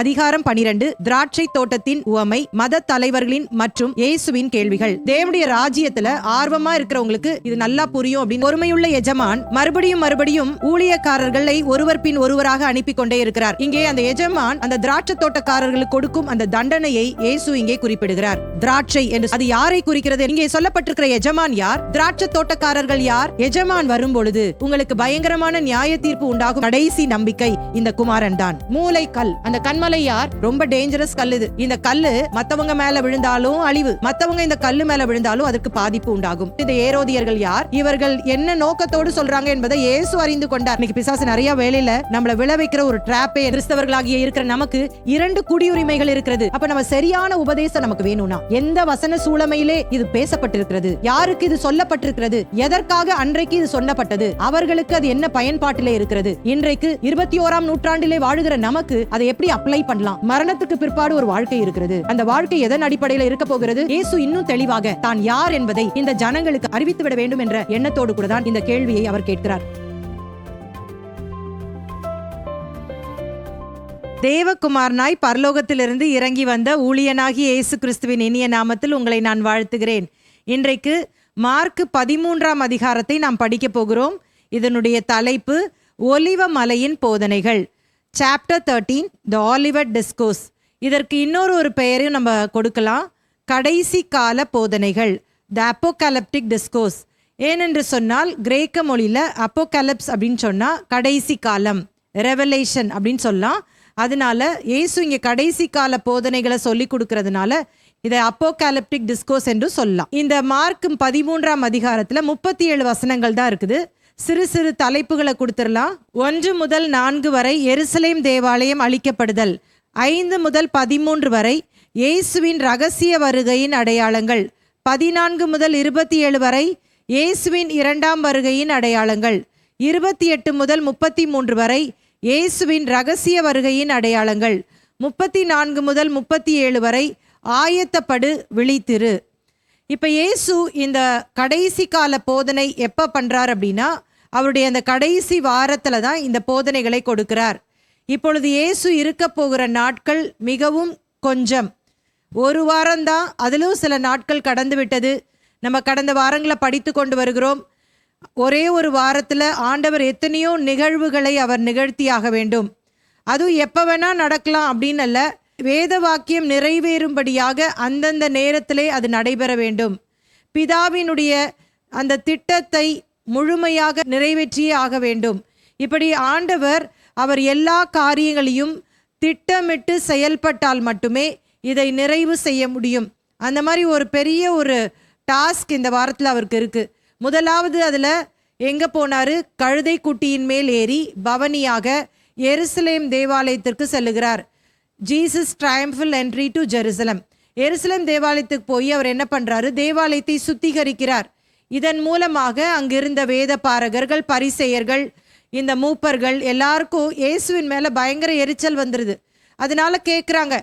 அதிகாரம் 12, திராட்சை தோட்டத்தின் உவமை, மத தலைவர்களின் மற்றும் இயேசுவின் கேள்விகள். தேவனுடைய ராஜ்யத்துல ஆர்வமா இருக்கிறவங்களுக்கு இது நல்லா புரியும் அப்படின்னு பொறுமையுள்ள எஜமான் மறுபடியும் ஊழியக்காரர்களை ஒருவர் பின் ஒருவராக அனுப்பி கொண்டே இருக்கிறார். இங்கே அந்த எஜமான் அந்த திராட்சை தோட்டக்காரர்களுக்கு கொடுக்கும் அந்த தண்டனையை இயேசு இங்கே குறிப்பிடுகிறார். திராட்சை என்று அது யாரை குறிக்கிறது? இங்கே சொல்லப்பட்டிருக்கிற எஜமான் யார்? திராட்சை தோட்டக்காரர்கள் யார்? எஜமான் வரும் பொழுது உங்களுக்கு பயங்கரமான நியாய தீர்ப்பு உண்டாகும் கடைசி நம்பிக்கை இந்த குமாரன் தான். மூளை கல், அந்த கண்மலை யார்? ரொம்ப டேஞ்சரஸ் கல் இது. இந்த கல்லு மத்தவங்க மேல விழுந்தாலும் அழிவு, மத்தவங்க இந்த கல்லு மேல விழுந்தாலும் அதற்கு பாதிப்பு உண்டாகும். இந்த ஏரோதியர்கள் யார்? இவர்கள் என்ன நோக்கத்தோடு சொல்றாங்க என்பதை இயேசு அறிந்து கொண்டார். இன்னைக்கு பிசாசு நிறைய வேளையில நம்மள விழ வைக்கிற ஒரு டிராப்பே கிறிஸ்தவர்களாகிய இருக்கிற நமக்கு 2 குடியுரிமைகள் இருக்கிறது. அப்ப நம்ம சரியான உபதேசம் நமக்கு வேணும்னா எந்த வசன சூழமையிலே இது பேசப்பட்டிருக்கிறது, யாருக்கு இது சொல்லப்பட்டிருக்கிறது, எதற்காக அன்றைக்கு இது சொல்லப்பட்டது, அவர்களுக்கு அது என்ன பயன்பாட்டிலே இருக்கிறது, இன்றைக்கு 21ஆம் நூற்றாண்டிலே வாழுகிற நமக்கு அதை எப்படி அப்ளை பண்ணலாம்? மரணத்துக்கு பிற்பாடு ஒரு வாழ்க்கை இருக்கிறது. அந்த வாழ்க்கை எதன் அடிப்படையில் இருக்க போகிறது? இயேசு இன்னும் தெளிவாக தான் யார் என்பதை இந்த ஜனங்களுக்கு அறிவித்துவிட வேண்டும் என்ற எண்ணத்தோடு கூட தான் இந்த கேள்வியை அவர் கேட்கிறார். தேவகுமாரனாய் பரலோகத்திலிருந்து இறங்கி வந்த ஊழியனாகிய இயேசு கிறிஸ்துவின் இனிய நாமத்தில் உங்களை நான் வாழ்த்துகிறேன். இன்றைக்கு மார்க் 13ஆம் அதிகாரத்தை நாம் படிக்க போகிறோம். இதனுடைய தலைப்பு ஒலிவ மலையின் போதனைகள். சாப்டர் 13, த ஆலிவர் டிஸ்கோர்ஸ். இதற்கு இன்னொரு பெயரையும் நம்ம கொடுக்கலாம், கடைசி கால போதனைகள், த அப்போகாலிப்டிக் டிஸ்கோர்ஸ். ஏனென்று சொன்னால் கிரேக்க மொழியில் அப்போகாலிப்ஸ் அப்படின்னு சொன்னால் கடைசி காலம், ரெவலேஷன் அப்படின்னு சொல்லலாம். அதனால இயேசு இங்கே கடைசி கால போதனைகளை சொல்லி கொடுக்கறதுனால இதை அப்போகாலிப்டிக் டிஸ்கோர்ஸ் என்று சொல்லலாம். இந்த மார்க் 13ஆம் அதிகாரத்தில் 37 வசனங்கள் தான் இருக்குது. சிறு தலைப்புகளை கொடுத்துடலாம். 1 முதல் 4 வரை எருசலேம் தேவாலயம் அழிக்கப்படுதல், 5 முதல் 13 வரை இயேசுவின் ரகசிய வருகையின் அடையாளங்கள், 14 முதல் 27 வரை இயேசுவின் 2ஆம் வருகையின் அடையாளங்கள், 28 முதல் 33 வரை இயேசுவின் ரகசிய வருகையின் அடையாளங்கள், 34 முதல் 37 வரை ஆயத்தப்படு விழித்திரு. இப்போ இயேசு இந்த கடைசி கால போதனை எப்போ பண்ணுறார் அப்படின்னா அவருடைய அந்த கடைசி வாரத்தில் தான் இந்த போதனைகளை கொடுக்கிறார். இப்பொழுது இயேசு இருக்க போகிற நாட்கள் மிகவும் கொஞ்சம், 1 வாரம்தான். அதிலும் சில நாட்கள் கடந்து விட்டது. நம்ம கடந்த வாரங்களை படித்து கொண்டு வருகிறோம். ஒரே ஒரு வாரத்தில் ஆண்டவர் எத்தனையோ நிகழ்வுகளை அவர் நிகழ்த்தியாக வேண்டும். அதுவும் எப்போ வேணால் நடக்கலாம் அப்படின்னு அல்ல, வேத வாக்கியம் நிறைவேறும்படியாக அந்தந்த நேரத்திலே அது நடைபெற வேண்டும். பிதாவினுடைய அந்த திட்டத்தை முழுமையாக நிறைவேற்றியே ஆக வேண்டும். இப்படி ஆண்டவர் அவர் எல்லா காரியங்களையும் திட்டமிட்டு செயல்பட்டால் மட்டுமே இதை நிறைவு செய்ய முடியும். அந்த மாதிரி ஒரு பெரிய ஒரு டாஸ்க் இந்த வாரத்தில் அவருக்கு இருக்குது. முதலாவது அதில் எங்கே போனார்? கழுதை குட்டியின் மேல் ஏறி பவனியாக எருசலேம் தேவாலயத்திற்கு செல்லுகிறார். Jesus triumphal entry to Jerusalem. எருசலேம் தேவாலயத்துக்கு போய் அவர் என்ன பண்ணுறாரு? தேவாலயத்தை சுத்திகரிக்கிறார். இதன் மூலமாக அங்கிருந்த வேத பாரகர்கள், பரிசேயர்கள், இந்த மூப்பர்கள் எல்லாருக்கும் இயேசுவின் மேலே பயங்கர எரிச்சல் வந்துடுது. அதனால கேட்குறாங்க,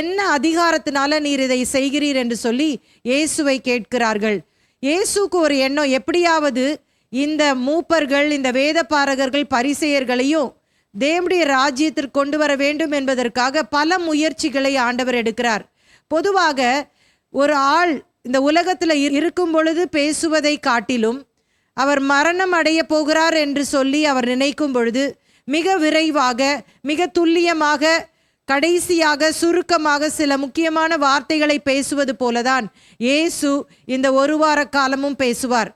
என்ன அதிகாரத்தினால நீர் இதை செய்கிறீர் என்று சொல்லி இயேசுவை கேட்கிறார்கள். இயேசுக்கு ஒரு எண்ணம், எப்படியாவது இந்த மூப்பர்கள், இந்த வேத பாரகர்கள், பரிசேயர்களையும் தேவனுடைய ராஜ்யத்திற்கு கொண்டு வர வேண்டும் என்பதற்காக பல முயற்சிகளை ஆண்டவர் எடுக்கிறார். பொதுவாக ஒரு ஆள் இந்த உலகத்தில் இருக்கும் பொழுது பேசுவதை காட்டிலும் அவர் மரணம் அடைய போகிறார் என்று சொல்லி அவர் நினைக்கும் பொழுது மிக விரைவாக, மிக துல்லியமாக, கடைசியாக, சுருக்கமாக சில முக்கியமான வார்த்தைகளை பேசுவது போலதான் இயேசு இந்த 1 வார காலமும் பேசுவார்.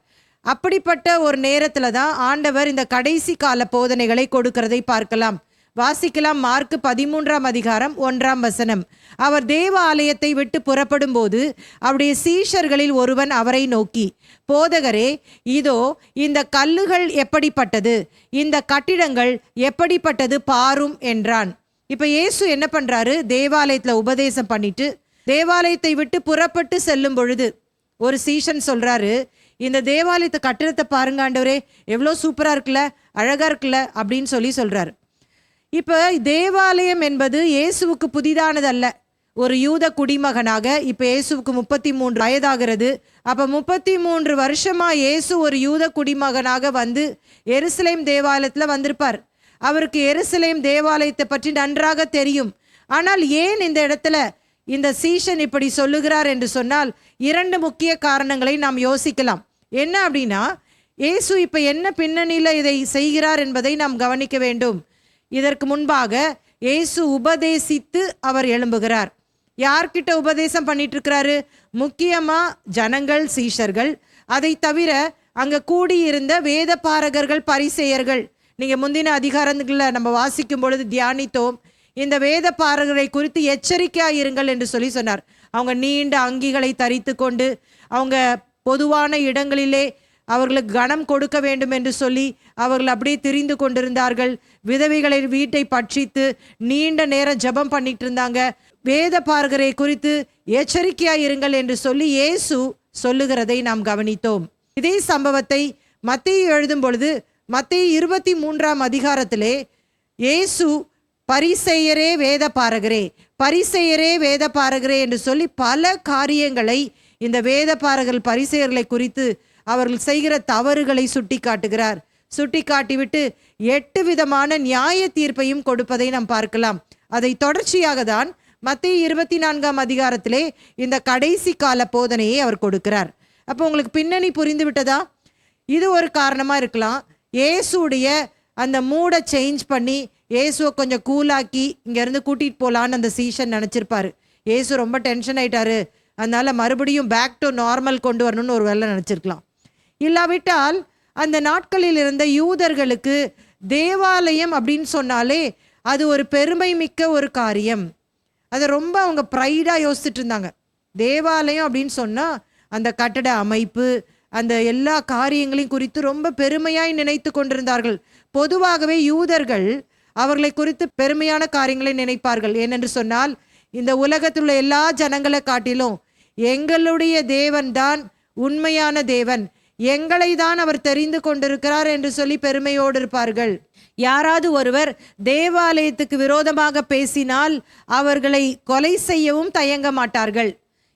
அப்படிப்பட்ட ஒரு நேரத்தில் தான் ஆண்டவர் இந்த கடைசி கால போதனைகளை கொடுக்கிறதை பார்க்கலாம். வாசிக்கலாம். மார்க் 13ஆம் அதிகாரம் 1ஆம் வசனம். அவர் தேவ ஆலயத்தை விட்டு புறப்படும் போது அவருடைய சீஷர்களில் ஒருவன் அவரை நோக்கி, போதகரே, இதோ இந்த கல்லுகள் எப்படிப்பட்டது, இந்த கட்டிடங்கள் எப்படிப்பட்டது பாரும் என்றான். இப்போ இயேசு என்ன பண்ணுறாரு? தேவாலயத்தில் உபதேசம் பண்ணிட்டு தேவாலயத்தை விட்டு புறப்பட்டு செல்லும் பொழுது ஒரு சீஷன் சொல்கிறாரு, இந்த தேவாலயத்தை கட்டிடத்தை பாருங்க ஆண்டவரே, எவ்வளோ சூப்பராக இருக்குல்ல, அழகாக இருக்குல்ல அப்படின்னு சொல்கிறார். இப்போ தேவாலயம் என்பது இயேசுவுக்கு புதிதானதல்ல. ஒரு யூத குடிமகனாக இப்போ இயேசுவுக்கு 33 வயதாகிறது. அப்போ 33 வருஷமாக இயேசு ஒரு யூத குடிமகனாக வந்து எருசலேம் தேவாலயத்தில் வந்திருப்பார். அவருக்கு எருசலேம் தேவாலயத்தை பற்றி நன்றாக தெரியும். ஆனால் ஏன் இந்த இடத்துல இந்த சீஷன் இப்படி சொல்லுகிறார் என்று சொன்னால் 2 முக்கிய காரணங்களை நாம் யோசிக்கலாம். என்ன அப்படின்னா, இயேசு இப்போ என்ன பின்னணியில் இதை செய்கிறார் என்பதை நாம் கவனிக்க வேண்டும். இதற்கு முன்பாக இயேசு உபதேசித்து அவர் எழும்புகிறார். யார்கிட்ட உபதேசம் பண்ணிட்டு இருக்கிறாரு? முக்கியமாக ஜனங்கள், சீஷர்கள். அதை தவிர அங்கே கூடியிருந்த வேத பாரகர்கள், பரிசேயர்கள். நீங்கள் முந்தின அதிகாரங்களில் நம்ம வாசிக்கும் பொழுது தியானித்தோம். இந்த வேத பாரகரை குறித்து எச்சரிக்கையாக இருங்கள் என்று சொல்லி சொன்னார். அவங்க நீண்ட அங்கிகளை தரித்து கொண்டு அவங்க பொதுவான இடங்களிலே அவர்களுக்கு கனம் கொடுக்க வேண்டும் என்று சொல்லி அவர்கள் அப்படியே திரிந்து கொண்டிருந்தார்கள். விதவைகளை வீட்டை பட்சித்து நீண்ட நேரம் ஜெபம் பண்ணிட்டு இருந்தாங்க. வேத பாரகரை குறித்து எச்சரிக்கையாக இருங்கள் என்று சொல்லி இயேசு சொல்லுகிறதை நாம் கவனித்தோம். இதே சம்பவத்தை மத்தேயு எழுதும் பொழுது மத்தேயு 23ஆம் அதிகாரத்திலே இயேசு பரிசேயரே வேத பாரகரே, பரிசேயரே வேத பாரகரே என்று சொல்லி பல காரியங்களை இந்த வேத பாரகர்கள், பரிசேயர்களை குறித்து அவர்கள் செய்கிற தவறுகளை சுட்டி காட்டுகிறார். சுட்டி காட்டிவிட்டு 8 விதமான நியாய தீர்ப்பையும் கொடுப்பதை நாம் பார்க்கலாம். அதை தொடர்ச்சியாக தான் மத்தேயு 24ஆம் அதிகாரத்திலே இந்த கடைசி கால போதனையை அவர் கொடுக்கிறார். அப்போ உங்களுக்கு பின்னணி புரிந்து விட்டதா? இது ஒரு காரணமாக இருக்கலாம். இயேசுடைய அந்த மூடை சேஞ்ச் பண்ணி இயேசுவை கொஞ்சம் கூலாக்கி இங்கேருந்து கூட்டிகிட்டு போகலான்னு அந்த சீஷன் நினச்சிருப்பாரு. இயேசு ரொம்ப டென்ஷன் ஆயிட்டாரு, அதனால மறுபடியும் பேக் டு நார்மல் கொண்டு வரணும்னு ஒரு வேலை நினச்சிருக்கலாம். இல்லாவிட்டால் அந்த நாட்களில் இருந்த யூதர்களுக்கு தேவாலயம் அப்படின்னு சொன்னாலே அது ஒரு பெருமை மிக்க ஒரு காரியம். அதை ரொம்ப அவங்க ப்ரைடாக யோசிச்சுட்டு இருந்தாங்க. தேவாலயம் அப்படின்னு சொன்னால் அந்த கட்டட அமைப்பு, அந்த எல்லா காரியங்களையும் குறித்து ரொம்ப பெருமையாய் நினைத்து கொண்டிருந்தார்கள். பொதுவாகவே யூதர்கள் அவர்களை குறித்து பெருமையான காரியங்களை நினைப்பார்கள். ஏனென்று சொன்னால் இந்த உலகத்தில் உள்ள எல்லா ஜனங்களை காட்டிலும் எங்களுடைய தேவன் தான் உண்மையான தேவன், எங்களை தான் அவர் தெரிந்து கொண்டிருக்கிறார் என்று சொல்லி பெருமையோடு இருப்பார்கள். யாராவது ஒருவர் தேவாலயத்துக்கு விரோதமாக பேசினால் அவர்களை கொலை செய்யவும் தயங்க மாட்டார்கள்.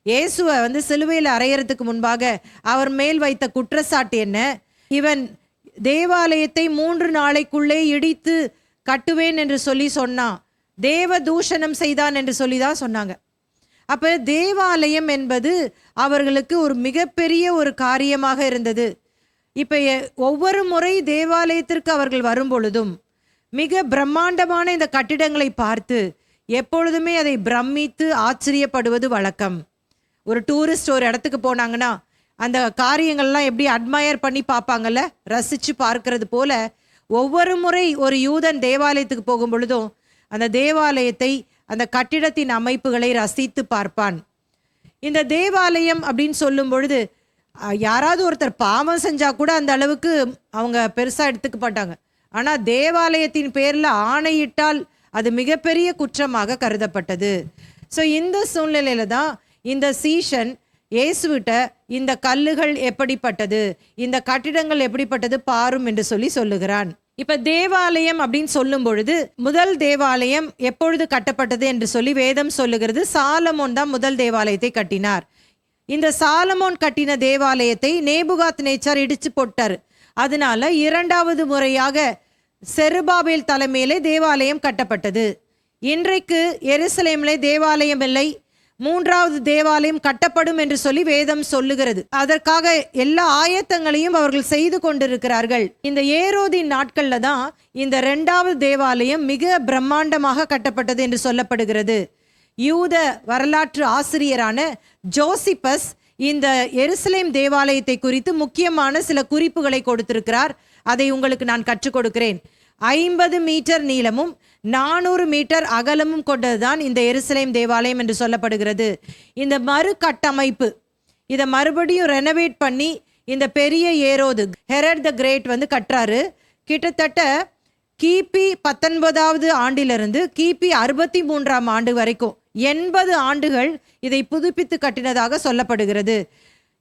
இயேசுவை சிலுவையில் அறையறதுக்கு முன்பாக அவர் மேல் வைத்த குற்றச்சாட்டு என்ன? இவன் தேவாலயத்தை 3 நாளைக்குள்ளே இடித்து கட்டுவேன் என்று சொல்லி சொன்னான், தேவ தூஷணம் செய்தான் என்று சொல்லி தான் சொன்னாங்க. அப்போ தேவாலயம் என்பது அவர்களுக்கு ஒரு மிகப்பெரிய ஒரு காரியமாக இருந்தது. இப்போ ஒவ்வொரு முறை தேவாலயத்திற்கு அவர்கள் வரும் பொழுதும் மிக பிரம்மாண்டமான இந்த கட்டிடங்களை பார்த்து எப்பொழுதுமே அதை பிரமித்து ஆச்சரியப்படுவது வழக்கம். ஒரு டூரிஸ்ட் ஒரு இடத்துக்கு போனாங்கன்னா அந்த காரியங்கள்லாம் எப்படி அட்மயர் பண்ணி பார்ப்பாங்கல்ல, ரசித்து பார்க்கறது போல ஒவ்வொரு முறை ஒரு யூதன் தேவாலயத்துக்கு போகும் பொழுதும் அந்த தேவாலயத்தை, அந்த கட்டிடத்தின் அமைப்புகளை ரசித்து பார்ப்பான். இந்த தேவாலயம் அப்படின்னு சொல்லும் பொழுது யாராவது ஒருத்தர் பாவம் செஞ்சால் கூட அந்த அளவுக்கு அவங்க பெருசாக எடுத்துக்க மாட்டாங்க. ஆனால் தேவாலயத்தின் பேரில் ஆணையிட்டால் அது மிகப்பெரிய குற்றமாக கருதப்பட்டது. ஸோ இந்த சூழ்நிலையில தான் இந்த சீஷன் இயேசுவிட்ட இந்த கல்லுகள் எப்படிப்பட்டது, இந்த கட்டிடங்கள் எப்படிப்பட்டது பாரும் என்று சொல்லி சொல்லுகிறான். இப்ப தேவாலயம் அப்படின்னு சொல்லும் பொழுது முதல் தேவாலயம் எப்பொழுது கட்டப்பட்டது என்று சொல்லி வேதம் சொல்லுகிறது. சாலமோன் தான் முதல் தேவாலயத்தை கட்டினார். இந்த சாலமோன் கட்டின தேவாலயத்தை நேபுகாத் நேச்சார் இடிச்சு போட்டார். அதனால 2வது முறையாக செருபாபேல் தலைமையிலே தேவாலயம் கட்டப்பட்டது. இன்றைக்கு எருசலேமிலே தேவாலயம் இல்லை, 3வது தேவாலயம் கட்டப்படும் என்று சொல்லி வேதம் சொல்லுகிறது. அதற்காக எல்லா ஆயத்தங்களையும் அவர்கள் செய்து கொண்டிருக்கிறார்கள். இந்த ஏரோதின் நாட்கள்ல தான் இந்த 2வது தேவாலயம் மிக பிரம்மாண்டமாக கட்டப்பட்டது என்று சொல்லப்படுகிறது. யூத வரலாற்று ஆசிரியரான ஜோசிபஸ் இந்த எருசலேம் தேவாலயத்தை குறித்து முக்கியமான சில குறிப்புகளை கொடுத்திருக்கிறார். அதை உங்களுக்கு நான் கற்றுக் கொடுக்கிறேன். 50 மீட்டர் நீளமும் 400 மீட்டர் அகலமும் கொண்டதுதான் இந்த எருசலேம் தேவாலயம் என்று சொல்லப்படுகிறது. இந்த மறு கட்டமைப்பு, இதை மறுபடியும் ரெனோவேட் பண்ணி இந்த பெரிய ஏரோது ஹெரட் த கிரேட் கட்டுறாரு. கிட்டத்தட்ட கிபி 19வது ஆண்டிலிருந்து கிபி 63ஆம் ஆண்டு வரைக்கும் 80 ஆண்டுகள் இதை புதுப்பித்து கட்டினதாக சொல்லப்படுகிறது.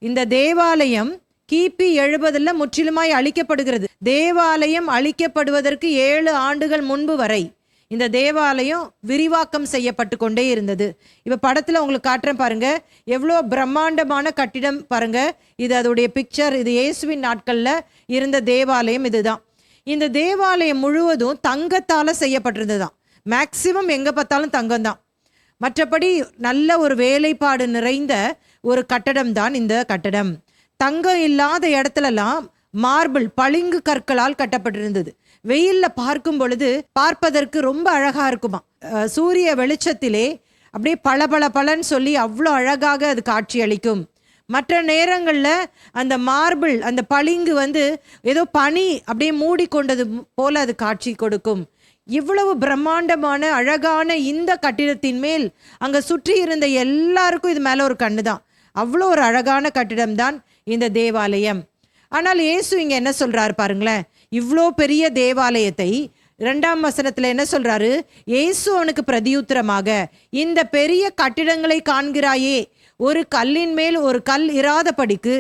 இந்த தேவாலயம் கிபி 70 முற்றிலுமாய் அழிக்கப்படுகிறது. தேவாலயம் அழிக்கப்படுவதற்கு 7 ஆண்டுகள் முன்பு வரை இந்த தேவாலயம் விரிவாக்கம் செய்யப்பட்டு கொண்டே இருந்தது. இப்போ படத்தில் உங்களுக்கு காட்டுறேன் பாருங்க, எவ்வளோ பிரம்மாண்டமான கட்டிடம் பாருங்க. இது அதோடைய பிக்சர். இது இயேசுவின் நாட்களில் இருந்த தேவாலயம் இதுதான். இந்த தேவாலயம் முழுவதும் தங்கத்தால் செய்யப்பட்டிருந்ததுதான். மேக்சிமம் எங்கே பார்த்தாலும் தங்கம் தான். மற்றபடி நல்ல ஒரு வேலைப்பாடு நிறைந்த ஒரு கட்டடம் தான் இந்த கட்டடம். தங்கம் இல்லாத இடத்துலலாம் மார்பிள், பளிங்கு கற்களால் கட்டப்பட்டிருந்தது. வெயிலில் பார்க்கும் பொழுது பார்ப்பதற்கு ரொம்ப அழகாக இருக்குமா. சூரிய வெளிச்சத்திலே அப்படியே பளபளன்னு சொல்லி அவ்வளோ அழகாக அது காட்சி அளிக்கும். மற்ற நேரங்களில் அந்த மார்பிள், அந்த பளிங்கு ஏதோ பனி அப்படியே மூடிக்கொண்டது போல அது காட்சி கொடுக்கும். இவ்வளவு பிரம்மாண்டமான அழகான இந்த கட்டிடத்தின் மேல் அங்கே சுற்றி இருந்த எல்லாருக்கும் இது மேலே ஒரு கண்ணு தான். அவ்வளோ ஒரு அழகான கட்டிடம்தான் இந்த தேவாலயம். ஆனால் இயேசு இங்கே என்ன சொல்கிறாரு பாருங்களேன். இவ்வளோ பெரிய தேவாலயத்தை 2ஆம் வசனத்தில் என்ன சொல்கிறாரு? இயேசு அவனுக்கு பிரதியுத்தரமாக, இந்த பெரிய கட்டிடங்களை காண்கிறாயே, ஒரு கல்லின் மேல் ஒரு கல் இராதபடிக்கு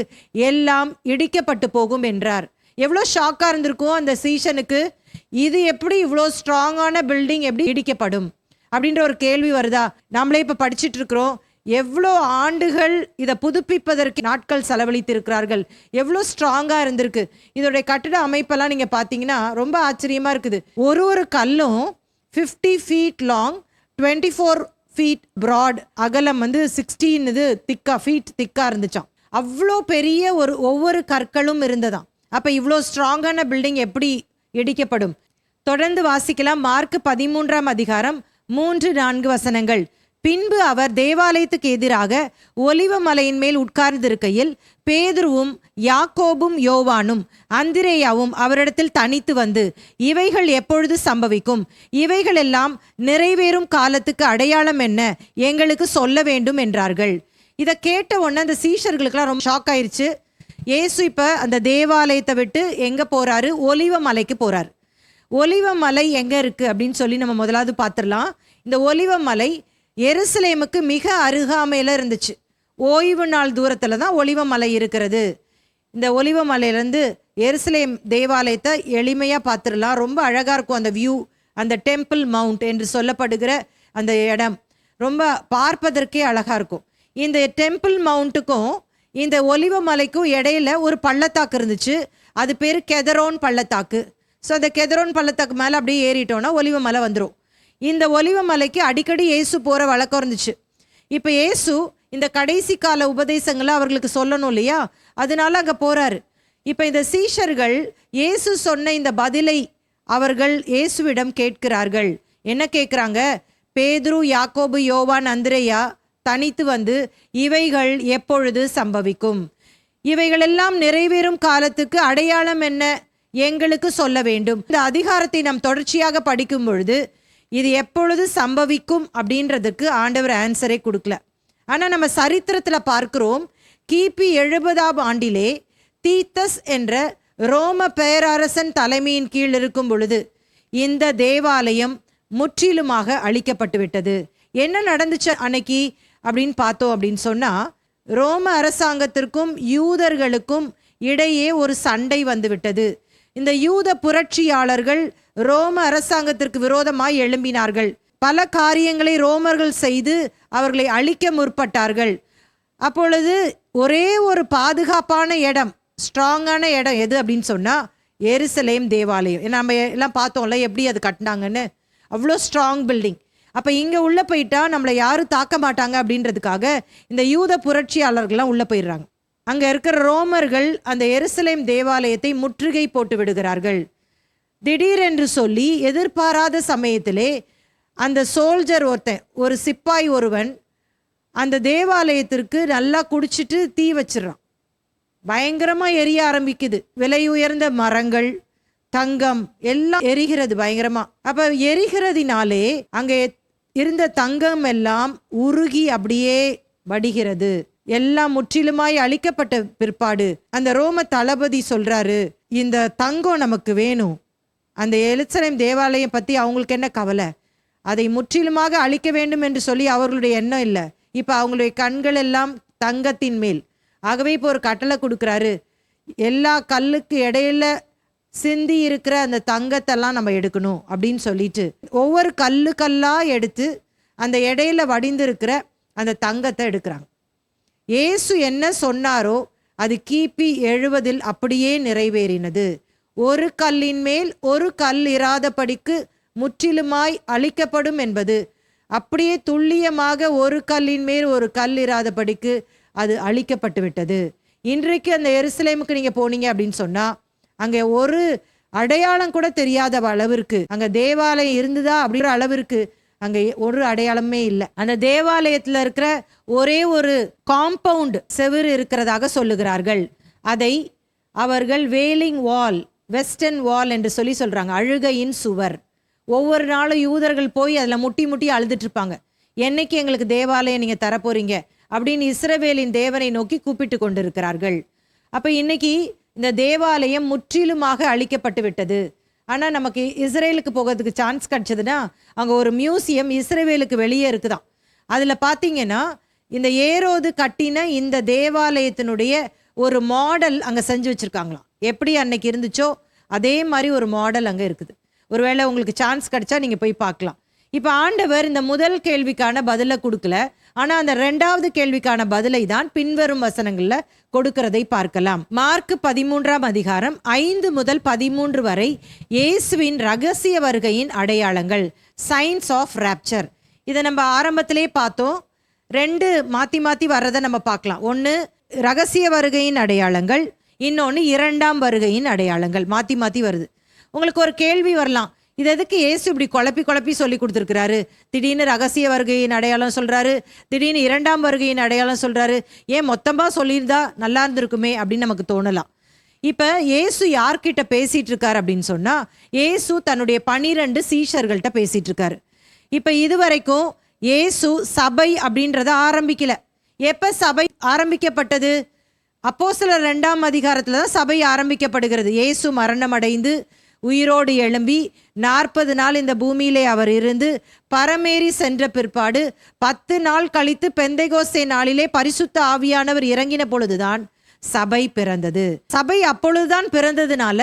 எல்லாம் இடிக்கப்பட்டு போகும் என்றார். எவ்வளோ ஷாக்காக இருந்திருக்கும் அந்த சீஷனுக்கு. இது எப்படி இவ்வளோ ஸ்ட்ராங்கான பில்டிங் எப்படி இடிக்கப்படும் அப்படின்ற ஒரு கேள்வி வருதா? நாமளே இப்போ படிச்சுட்டு இருக்கிறோம். எவ்வளோ ஆண்டுகள் இதை புதுப்பிப்பதற்கு நாட்கள் செலவழித்திருக்கிறார்கள். எவ்வளோ ஸ்ட்ராங்காக இருந்திருக்கு. இதோடைய கட்டிட அமைப்பெல்லாம் நீங்கள் பார்த்தீங்கன்னா ரொம்ப ஆச்சரியமாக இருக்குது. ஒரு கல்லும் 50 feet லாங், 24 feet ப்ராட், அகலம் 16 ஃபீட் திக்காக இருந்துச்சான். அவ்வளோ பெரிய ஒவ்வொரு கற்களும் இருந்ததாம். அப்போ இவ்வளோ ஸ்ட்ராங்கான பில்டிங் எப்படி இடிக்கப்படும்? தொடர்ந்து வாசிக்கலாம். மார்க் 13ஆம் அதிகாரம் 3-4 வசனங்கள். பின்பு அவர் தேவாலயத்துக்கு எதிராக ஒலிவ மலையின் மேல் உட்கார்ந்திருக்கையில் பேதுருவும் யாக்கோபும் யோவானும் அந்திரேயாவும் அவரிடத்தில் தனித்து வந்து, இவைகள் எப்பொழுது சம்பவிக்கும்? இவைகள் எல்லாம் நிறைவேறும் காலத்துக்கு அடையாளம் என்ன? எங்களுக்கு சொல்ல வேண்டும் என்றார்கள். இதை கேட்ட உடனே அந்த சீஷர்களுக்கெல்லாம் ரொம்ப ஷாக் ஆயிடுச்சு. இயேசு இப்போ அந்த தேவாலயத்தை விட்டு எங்கே போகிறாரு? ஒலிவ மலைக்கு போகிறார். ஒலிவ மலை எங்கே இருக்குது அப்படின்னு சொல்லி நம்ம முதலாவது பார்த்துடலாம். இந்த ஒலிவ மலை எருசலேமுக்கு மிக அருகாமையில் இருந்துச்சு. ஓய்வு நாள் தூரத்தில் தான் ஒலிவ மலை இருக்கிறது. இந்த ஒலிவ மலையிலேருந்து எருசலேம் தேவாலயத்தை எளிமையாக பார்த்துடலாம். ரொம்ப அழகாக இருக்கும் அந்த வியூ. அந்த டெம்பிள் மவுண்ட் என்று சொல்லப்படுகிற அந்த இடம் ரொம்ப பார்ப்பதற்கே அழகாக இருக்கும். இந்த டெம்பிள் மவுண்ட்டுக்கும் இந்த ஒலிவ மலைக்கும் இடையில ஒரு பள்ளத்தாக்கு இருந்துச்சு. அது பேர் கெதரோன் பள்ளத்தாக்கு. ஸோ அந்த கெதரோன் பள்ளத்தாக்கு மேலே அப்படியே ஏறிட்டோன்னா ஒலிவ மலை வந்துடும். இந்த ஒலிவ மலைக்கு அடிக்கடி இயேசு போகிற வழக்கம் இருந்துச்சு. இப்போ இயேசு இந்த கடைசி கால உபதேசங்களை அவர்களுக்கு சொல்லணும் இல்லையா, அதனால அங்கே போகிறாரு. இப்போ இந்த சீஷர்கள் இயேசு சொன்ன இந்த பதிலை அவர்கள் இயேசுவிடம் கேட்கிறார்கள். என்ன கேட்குறாங்க? பேதுரு, யாக்கோபு, யோவான், அந்திரேயா தனித்து வந்து, இவைகள் எப்பொழுது சம்பவிக்கும்? இவைகளெல்லாம் நிறைவேறும் காலத்துக்கு அடையாளம் என்ன? எங்களுக்கு சொல்ல வேண்டும். இந்த அதிகாரத்தை நாம் தொடர்ச்சியாக படிக்கும் பொழுது இது எப்பொழுது சம்பவிக்கும் அப்படின்றதுக்கு ஆண்டவர் ஆன்சரை கொடுக்கல. ஆனால் நம்ம சரித்திரத்தில் பார்க்கிறோம், கிபி 70ஆம் ஆண்டிலே தீத்தஸ் என்ற ரோம பேரரசன் தலைமையின் கீழ் இருக்கும் பொழுது இந்த தேவாலயம் முற்றிலுமாக அழிக்கப்பட்டு விட்டது. என்ன நடந்துச்சு அன்னைக்கு அப்படின்னு பார்த்தோம் அப்படின்னு சொன்னால், ரோம அரசாங்கத்திற்கும் யூதர்களுக்கும் இடையே ஒரு சண்டை வந்து விட்டது. இந்த யூத புரட்சியாளர்கள் ரோம அரசாங்கத்திற்கு விரோதமாய் எழும்பினார்கள். பல காரியங்களை ரோமர்கள் செய்து அவர்களை அழிக்க முற்பட்டார்கள். அப்பொழுது ஒரே ஒரு பாதுகாப்பான இடம், ஸ்ட்ராங்கான இடம் எது அப்படின்னு சொன்னால் எருசலேம் தேவாலயம். நம்ம எல்லாம் பார்த்தோம்ல எப்படி அது கட்டினாங்கன்னு. அவ்வளோ ஸ்ட்ராங் பில்டிங். அப்போ இங்கே உள்ளே போயிட்டா நம்மளை யாரும் தாக்க மாட்டாங்க அப்படின்றதுக்காக இந்த யூத புரட்சியாளர்கள்லாம் உள்ளே போயிடுறாங்க. அங்கே இருக்கிற ரோமர்கள் அந்த எருசலேம் தேவாலயத்தை முற்றுகை போட்டு விடுகிறார்கள். திடீரென்று சொல்லி எதிர்பாராத சமயத்திலே அந்த சோல்ஜர் ஒருத்தன், ஒரு சிப்பாய் ஒருவன் அந்த தேவாலயத்திற்கு நல்லா குடிச்சிட்டு தீ வச்சிடறான். பயங்கரமாக எரிய ஆரம்பிக்குது. விலை உயர்ந்த மரங்கள், தங்கம் எல்லாம் எரிகிறது பயங்கரமாக. அப்போ எரிகிறதினாலே அங்கே இருந்த தங்கம் எல்லாம் உருகி அப்படியே வடிகிறது. எல்லாம் முற்றிலுமாய் அழிக்கப்பட்ட பிற்பாடு அந்த ரோம தளபதி சொல்றாரு, இந்த தங்கம் நமக்கு வேணும். அந்த எருசலேம் தேவாலயம் பற்றி அவங்களுக்கு என்ன கவலை? அதை முற்றிலுமாக அழிக்க வேண்டும் என்று சொல்லி அவர்களுடைய எண்ணம் இல்லை. இப்போ அவங்களுடைய கண்கள் எல்லாம் தங்கத்தின் மேல். ஆகவே இப்போ ஒரு கட்டளை கொடுக்குறாரு, எல்லா கல்லுக்கு இடையில சிந்தி இருக்கிற அந்த தங்கத்தெல்லாம் நம்ம எடுக்கணும் அப்படின்னு சொல்லிட்டு ஒவ்வொரு கல்லாக எடுத்து அந்த இடையில வடிந்து இருக்கிற அந்த தங்கத்தை எடுக்கிறாங்க. இயேசு என்ன சொன்னாரோ அது கிபி 70 அப்படியே நிறைவேறினது. ஒரு கல்லின் மேல் ஒரு கல் இராதபடிக்கு முற்றிலுமாய் அழிக்கப்படும் என்பது அப்படியே துல்லியமாக ஒரு கல்லின் மேல் ஒரு கல் இராதபடிக்கு அது அழிக்கப்பட்டு விட்டது. இன்றைக்கு அந்த எருசலேமுக்கு நீங்கள் போனீங்க அப்படின்னு சொன்னால் அங்கே ஒரு அடையாளம் கூட தெரியாத அளவிற்கு, அங்கே தேவாலயம் இருந்ததா அப்படிங்கிற அளவிற்கு அங்கே ஒரு அடையாளமே இல்லை. அந்த தேவாலயத்தில் இருக்கிற ஒரே ஒரு காம்பவுண்ட் செவுறு இருக்கிறதாக சொல்லுகிறார்கள். அதை அவர்கள் வேலிங் வால், வெஸ்டர்ன் வால் என்று சொல்றாங்க, அழுகையின் சுவர். ஒவ்வொரு நாளும் யூதர்கள் போய் அதில் முட்டி முட்டி அழுதுட்டு இருப்பாங்க. என்னைக்கு எங்களுக்கு தேவாலயம் நீங்கள் தரப்போறீங்க அப்படின்னு இஸ்ரவேலின் தேவனை நோக்கி கூப்பிட்டு கொண்டு இருக்கிறார்கள். அப்போ இன்னைக்கு இந்த தேவாலயம் முற்றிலுமாக அழிக்கப்பட்டு விட்டது. ஆனால் நமக்கு இஸ்ரேலுக்கு போகிறதுக்கு சான்ஸ் கிடச்சதுன்னா அங்கே ஒரு மியூசியம் இஸ்ரேலுக்கு வெளியே இருக்குதான். அதில் பார்த்தீங்கன்னா இந்த ஏரோது கட்டின இந்த தேவாலயத்தினுடைய ஒரு மாடல் அங்கே செஞ்சு வச்சுருக்காங்களாம். எப்படி அன்னைக்கு இருந்துச்சோ அதே மாதிரி ஒரு மாடல் அங்கே இருக்குது. ஒருவேளை உங்களுக்கு சான்ஸ் கிடைச்சா நீங்கள் போய் பார்க்கலாம். இப்போ ஆண்டவர் இந்த முதல் கேள்விக்கான பதிலை கொடுக்கல, ஆனால் அந்த 2வது கேள்விக்கான பதிலை தான் பின்வரும் வசனங்களில் கொடுக்கிறதை பார்க்கலாம். மார்க் 13ஆம் அதிகாரம் 5 முதல் 13 வரை இயேசுவின் ரகசிய வருகையின் அடையாளங்கள், சைன்ஸ் ஆஃப் ராப்சர். இதை நம்ம ஆரம்பத்திலே பார்த்தோம். 2 மாற்றி மாற்றி வர்றதை நம்ம பார்க்கலாம். ஒன்று ரகசிய வருகையின் அடையாளங்கள், இன்னொன்று 2ஆம் வருகையின் அடையாளங்கள். மாற்றி மாற்றி வருது. உங்களுக்கு ஒரு கேள்வி வரலாம், இது எதுக்கு இயேசு இப்படி குழப்பி சொல்லி கொடுத்துருக்கிறாரு? திடீர்னு ரகசிய வருகையின் அடையாளம் சொல்கிறாரு, திடீர்னு 2ஆம் வருகையின் அடையாளம் சொல்கிறாரு, ஏன் மொத்தமாக சொல்லியிருந்தா நல்லா இருந்திருக்குமே அப்படின்னு நமக்கு தோணலாம். இப்போ இயேசு யார்கிட்ட பேசிகிட்டு இருக்காரு அப்படின்னு சொன்னால், இயேசு தன்னுடைய 12 சீஷர்கள்ட்ட பேசிகிட்டு இருக்காரு. இப்போ இதுவரைக்கும் இயேசு சபை அப்படின்றத ஆரம்பிக்கல. எப்போ சபை ஆரம்பிக்கப்பட்டது? அப்போஸ்தலர் 2ஆம் அதிகாரத்தில் தான் சபை ஆரம்பிக்கப்படுகிறது. இயேசு மரணம் அடைந்து உயிரோடு எழும்பி 40 நாள் இந்த பூமியிலே அவர் இருந்து பரமேறி சென்ற பிற்பாடு 10 நாள் கழித்து பெந்தைகோஸ்தே நாளிலே பரிசுத்த ஆவியானவர் இறங்கின பொழுதுதான் சபை பிறந்தது. சபை அப்பொழுதுதான் பிறந்ததுனால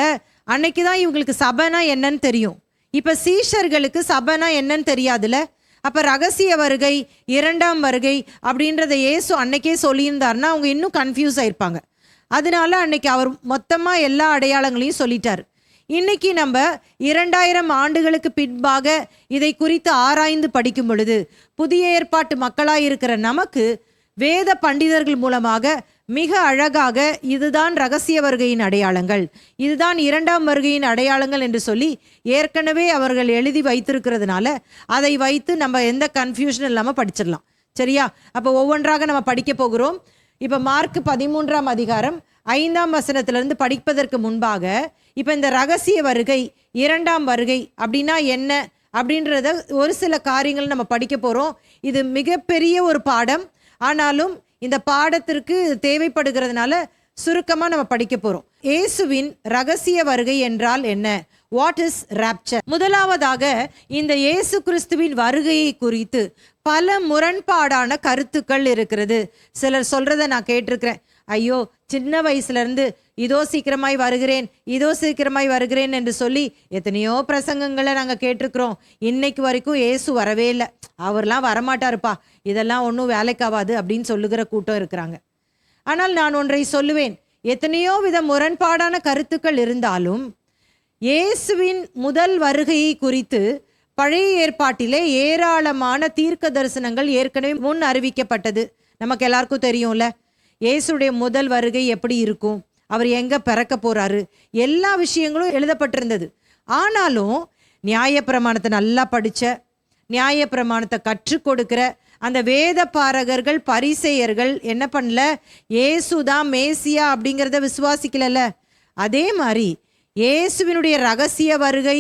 அன்னைக்கு தான் இவங்களுக்கு சபைனா என்னன்னு தெரியும். இப்போ சீஷர்களுக்கு சபைனா என்னன்னு தெரியாதுல்ல. அப்போ ரகசிய வருகை, 2ஆம் வருகை அப்படின்றத இயேசு அன்னைக்கே சொல்லியிருந்தாருன்னா அவங்க இன்னும் கன்ஃபியூஸ் ஆயிருப்பாங்க. அதனால அன்னைக்கு அவர் மொத்தமாக எல்லா அடையாளங்களையும் சொல்லிட்டார். இன்னைக்கு நம்ம 2000 ஆண்டுகளுக்கு பின்பாக இதை குறித்து ஆராய்ந்து படிக்கும் பொழுது புதிய ஏற்பாட்டு மக்களாக இருக்கிற நமக்கு வேத பண்டிதர்கள் மூலமாக மிக அழகாக இதுதான் ரகசிய வருகையின் அடையாளங்கள், இதுதான் 2ஆம் வருகையின் அடையாளங்கள் என்று சொல்லி ஏற்கனவே அவர்கள் எழுதி வைத்திருக்கிறதுனால அதை வைத்து நம்ம எந்த கன்ஃபியூஷன் இல்லாமல் படிச்சிடலாம். சரியா? அப்போ ஒவ்வொன்றாக நம்ம படிக்க போகிறோம். இப்போ மார்க் 13ஆம் அதிகாரம் 5ஆம் வசனத்திலிருந்து படிப்பதற்கு முன்பாக இப்போ இந்த ரகசிய வருகை, 2ஆம் வருகை அப்படின்னா என்ன அப்படின்றத ஒரு சில காரியங்கள் நம்ம படிக்க போகிறோம். இது மிகப்பெரிய ஒரு பாடம், ஆனாலும் இந்த பாடத்திற்கு தேவைப்படுகிறதுனால சுருக்கமாக நம்ம படிக்க போகிறோம். இயேசுவின் ரகசிய வருகை என்றால் என்ன? What is rapture? முதலாவதாக இந்த இயேசு கிறிஸ்துவின் வருகையை குறித்து பல முரண்பாடான கருத்துக்கள் இருக்கிறது. சிலர் சொல்றதை நான் கேட்டிருக்கிறேன். ஐயோ, சின்ன வயசுலேருந்து இதோ சீக்கிரமாய் வருகிறேன், இதோ சீக்கிரமாய் வருகிறேன் என்று சொல்லி எத்தனையோ பிரசங்கங்களை நாங்கள் கேட்டிருக்கிறோம். இன்னைக்கு வரைக்கும் இயேசு வரவே இல்லை, அவர்லாம் வரமாட்டாருப்பா, இதெல்லாம் ஒன்றும் வேலைக்காவாது அப்படின்னு சொல்லுகிற கூட்டம் இருக்கிறாங்க. ஆனால் நான் ஒன்றை சொல்லுவேன், எத்தனையோ வித முரண்பாடான கருத்துக்கள் இருந்தாலும் இயேசுவின் முதல் வருகையை குறித்து பழைய ஏற்பாட்டிலே ஏராளமான தீர்க்க தரிசனங்கள் ஏற்கனவே முன் அறிவிக்கப்பட்டது. நமக்கு எல்லாருக்கும் தெரியும்ல, இயேசுடைய முதல் வருகை எப்படி இருக்கும், அவர் எங்கே பிறக்க போகிறாரு, எல்லா விஷயங்களும் எழுதப்பட்டிருந்தது. ஆனாலும் நியாயப்பிரமாணத்தை நல்லா படித்த, நியாயப்பிரமாணத்தை கற்றுக் கொடுக்கிற அந்த வேத பாரகர்கள், பரிசேயர்கள் என்ன பண்ணல? இயேசு தான் மேசியா அப்படிங்கிறத விசுவாசிக்கலல்ல. அதே மாதிரி இயேசுவினுடைய ரகசிய வருகை,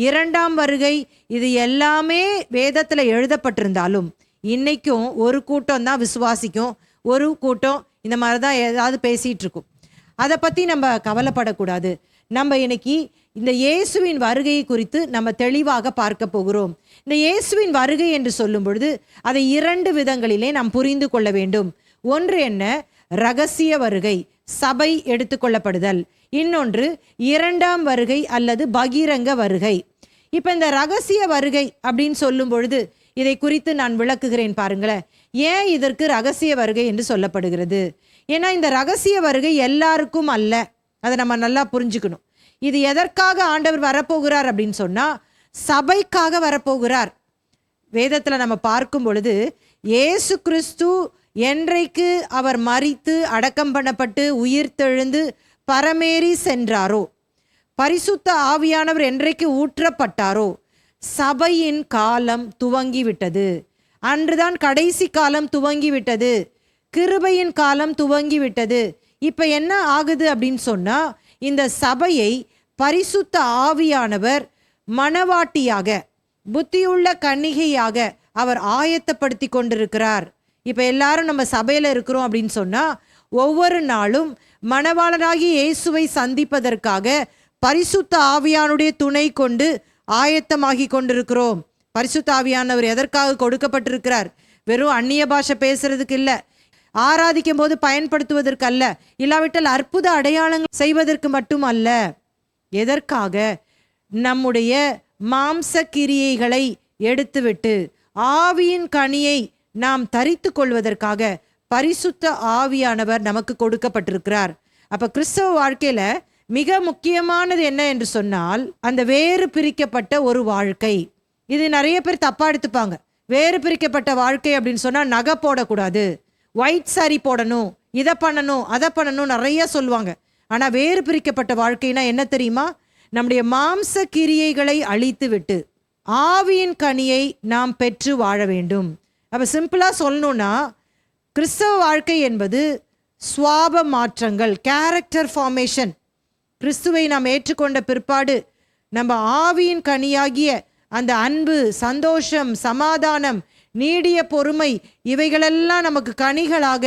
2ஆம் வருகை, இது எல்லாமே வேதத்தில் எழுதப்பட்டிருந்தாலும் இன்னைக்கும் ஒரு கூட்டம் தான் விசுவாசிக்கும், ஒரு கூட்டம் இந்த மாதிரி தான் ஏதாவது பேசிகிட்டு இருக்கும். அதை பற்றி நம்ம கவலைப்படக்கூடாது. நம்ம இன்னைக்கு இந்த இயேசுவின் வருகையை குறித்து நம்ம தெளிவாக பார்க்க போகிறோம். இந்த இயேசுவின் வருகை என்று சொல்லும் பொழுது அதை 2 விதங்களிலே நாம் புரிந்து கொள்ள வேண்டும். ஒன்று என்ன? ரகசிய வருகை, சபை எடுத்துக்கொள்ளப்படுதல். இன்னொன்று 2ஆம் வருகை அல்லது பகிரங்க வருகை. இப்போ இந்த ரகசிய வருகை அப்படின்னு சொல்லும் பொழுது இதை குறித்து நான் விளக்குகிறேன் பாருங்களேன். ஏன் இதற்கு ரகசிய வருகை என்று சொல்லப்படுகிறது? ஏன்னா இந்த ரகசிய வருகை எல்லாருக்கும் அல்ல, அதை நம்ம நல்லா புரிஞ்சுக்கணும். இது எதற்காக ஆண்டவர் வரப்போகிறார் அப்படின்னு சொன்னால், சபைக்காக வரப்போகிறார். வேதத்தில் நம்ம பார்க்கும் பொழுது இயேசு கிறிஸ்து என்றைக்கு அவர் மரித்து அடக்கம் பண்ணப்பட்டு உயிர்த்தெழுந்து பரமேறி சென்றாரோ, பரிசுத்த ஆவியானவர் என்றைக்கு ஊற்றப்பட்டாரோ, சபையின் காலம் துவங்கிவிட்டது. அன்றுதான் கடைசி காலம் துவங்கிவிட்டது. கிருபையின் காலம் துவங்கிவிட்டது. இப்போ என்ன ஆகுது அப்படின்னு சொன்னால், இந்த சபையை பரிசுத்த ஆவியானவர் மணவாட்டியாக, புத்தியுள்ள கன்னிகையாக அவர் ஆயத்தப்படுத்தி கொண்டிருக்கிறார். இப்போ எல்லாரும் நம்ம சபையில் இருக்கிறோம் அப்படின்னு சொன்னால், ஒவ்வொரு நாளும் மணவாளனாகி இயேசுவை சந்திப்பதற்காக பரிசுத்த ஆவியானுடைய துணை கொண்டு ஆயத்தமாகி கொண்டிருக்கிறோம். பரிசுத்த ஆவியானவர் எதற்காக கொடுக்கப்பட்டிருக்கிறார்? வெறும் அந்நிய பாஷை பேசுறதுக்கு இல்லை, ஆராதிக்கும் போது பயன்படுத்துவதற்கு அல்ல, இல்லாவிட்டால் அற்புத அடையாளங்கள் செய்வதற்கு மட்டும் அல்ல. எதற்காக? நம்முடைய மாம்ச கிரியைகளை எடுத்துவிட்டு ஆவியின் கனியை நாம் தரித்து கொள்வதற்காக பரிசுத்த ஆவியானவர் நமக்கு கொடுக்கப்பட்டிருக்கிறார். அப்ப கிறிஸ்தவ வாழ்க்கையில மிக முக்கியமானது என்ன என்று சொன்னால், அந்த வேறு பிரிக்கப்பட்ட ஒரு வாழ்க்கை. இது நிறைய பேர் தப்பா எடுத்துப்பாங்க. வேறு பிரிக்கப்பட்ட வாழ்க்கை அப்படின்னு சொன்னா நகை போடக்கூடாது, ஒயிட் சாரி போடணும், இதை பண்ணணும், அதை பண்ணணும், நிறைய சொல்லுவாங்க. ஆனா வேறு பிரிக்கப்பட்ட வாழ்க்கைனா என்ன தெரியுமா? நம்முடைய மாம்ச கிரியைகளை அழித்து விட்டு ஆவியின் கனியை நாம் பெற்று வாழ வேண்டும். அப்ப சிம்பிளா சொல்லணும்னா, கிறிஸ்தவ வாழ்க்கை என்பது சுவாப மாற்றங்கள், கேரக்டர் ஃபார்மேஷன். கிறிஸ்துவை நாம் ஏற்றுக்கொண்ட பிற்பாடு நம்ம ஆவியின் கனியாகிய அந்த அன்பு, சந்தோஷம், சமாதானம், நீடிய பொறுமை, இவைகளெல்லாம் நமக்கு கனிகளாக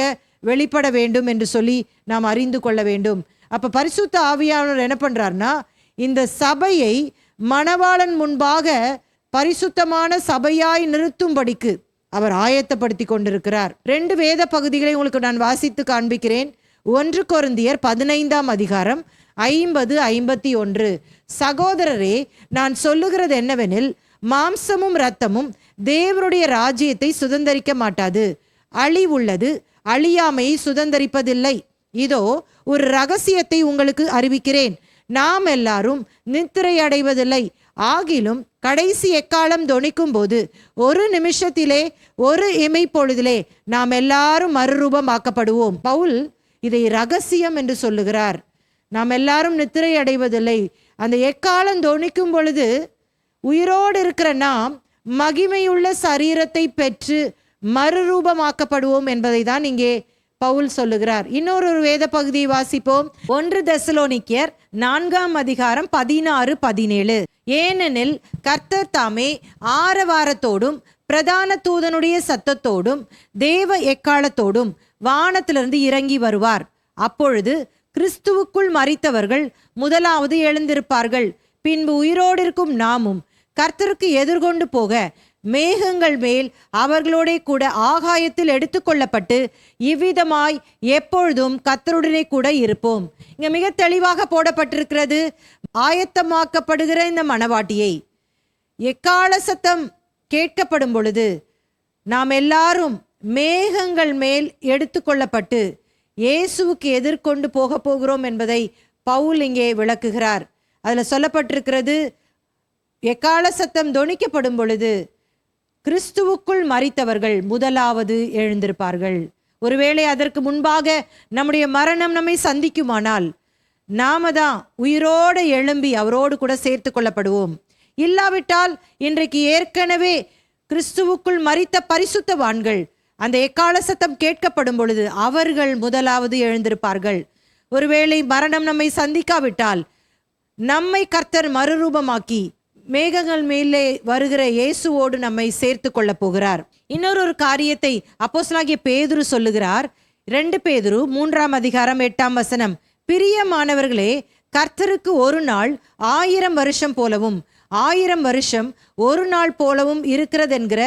வெளிப்பட வேண்டும் என்று சொல்லி நாம் அறிந்து கொள்ள வேண்டும். அப்போ பரிசுத்த ஆவியானவர் என்ன பண்ணுறாருன்னா, இந்த சபையை மணவாளன் முன்பாக பரிசுத்தமான சபையாய் நிறுத்தும்படிக்கு அவர் ஆயத்தப்படுத்தி கொண்டிருக்கிறார். 2 வேத பகுதிகளை உங்களுக்கு நான் வாசித்து காண்பிக்கிறேன். 1 கொரிந்தியர் 15ஆம் அதிகாரம் 50-51. சகோதரரே, நான் சொல்லுகிறது என்னவெனில், மாம்சமும் இரத்தமும் தேவனுடைய ராஜ்யத்தை சுதந்தரிக்க மாட்டாது. அழிவுள்ளது அழியாமையை சுதந்தரிப்பதில்லை. இதோ ஒரு ரகசியத்தை உங்களுக்கு அறிவிக்கிறேன். நாம் எல்லாரும் நித்திரை அடைவதில்லை. ஆகிலும் கடைசி எக்காலம் தொனிக்கும் போது ஒரு நிமிஷத்திலே, ஒரு இமைப்பொழுதிலே நாம் எல்லாரும் மறுரூபமாக்கப்படுவோம். பவுல் இதை ரகசியம் என்று சொல்லுகிறார். நாம் எல்லாரும் நித்திரை அடைவதில்லை. அந்த எக்காலம் தொனிக்கும் பொழுது உயிரோடு இருக்கிற நாம் மகிமையுள்ள சரீரத்தை பெற்று மறுரூபமாக்கப்படுவோம் என்பதை தான் இங்கே பவுல் சொல்லுகிறார். இன்னொரு வேத பகுதியை வாசிப்போம். 1 தெசலோனிக்கேயர் 4ஆம் அதிகாரம் 16-17. ஏனெனில் கர்த்தர் தாமே ஆரவாரத்தோடும் பிரதான தூதனுடைய சத்தத்தோடும் தேவ எக்காலத்தோடும் வானத்திலிருந்து இறங்கி வருவார். அப்பொழுது கிறிஸ்துவுக்குள் மரித்தவர்கள் முதலாவது எழுந்திருப்பார்கள். பின்பு உயிரோடு இருக்கும் நாமும் கர்த்தருக்கு எதிர்கொண்டு போக மேகங்கள் மேல் அவர்களோட கூட ஆகாயத்தில் எடுத்துக்கொள்ளப்பட்டு இவ்விதமாய் எப்பொழுதும் கர்த்தருடனே கூட இருப்போம். இங்க மிக தெளிவாக போடப்பட்டிருக்கிறது. ஆயத்தமாக்கப்படுகிற இந்த மணவாட்டியை எக்கால சத்தம் கேட்கப்படும் பொழுது நாம் எல்லாரும் மேகங்கள் மேல் எடுத்துக்கொள்ளப்பட்டு இயேசுவுக்கு எதிர்கொண்டு போக போகிறோம் என்பதை பவுல் இங்கே விளக்குகிறார். அதில் சொல்லப்பட்டிருக்கிறது, எக்கால சத்தம் தொனிக்கப்படும் பொழுது கிறிஸ்துவுக்குள் மரித்தவர்கள் முதலாவது எழுந்திருப்பார்கள். ஒருவேளை அதற்கு முன்பாக நம்முடைய மரணம் நம்மை சந்திக்குமானால் நாம தான் உயிரோடு எழும்பி அவரோடு கூட சேர்த்து கொள்ளப்படுவோம். இல்லாவிட்டால் இன்றைக்கு ஏற்கனவே கிறிஸ்துவுக்குள் மரித்த பரிசுத்தவான்கள் அந்த எக்கால சத்தம் கேட்கப்படும் பொழுது அவர்கள் முதலாவது எழுந்திருப்பார்கள். ஒருவேளை மரணம் நம்மை சந்திக்காவிட்டால் நம்மை கர்த்தர் மறுரூபமாக்கி மேகங்கள் மேலே வருகிற இயேசுவோடு நம்மை சேர்த்து கொள்ள போகிறார். இன்னொரு காரியத்தை அப்போஸ்தலனாகிய பேதுரு சொல்லுகிறார். 2 பேதுரு 3ஆம் அதிகாரம் 8ஆம் வசனம். பிரியமானவர்களே, கர்த்தருக்கு ஒரு நாள் 1000 வருஷம் போலவும் 1000 வருஷம் ஒரு நாள் போலவும் இருக்கிறது என்கிற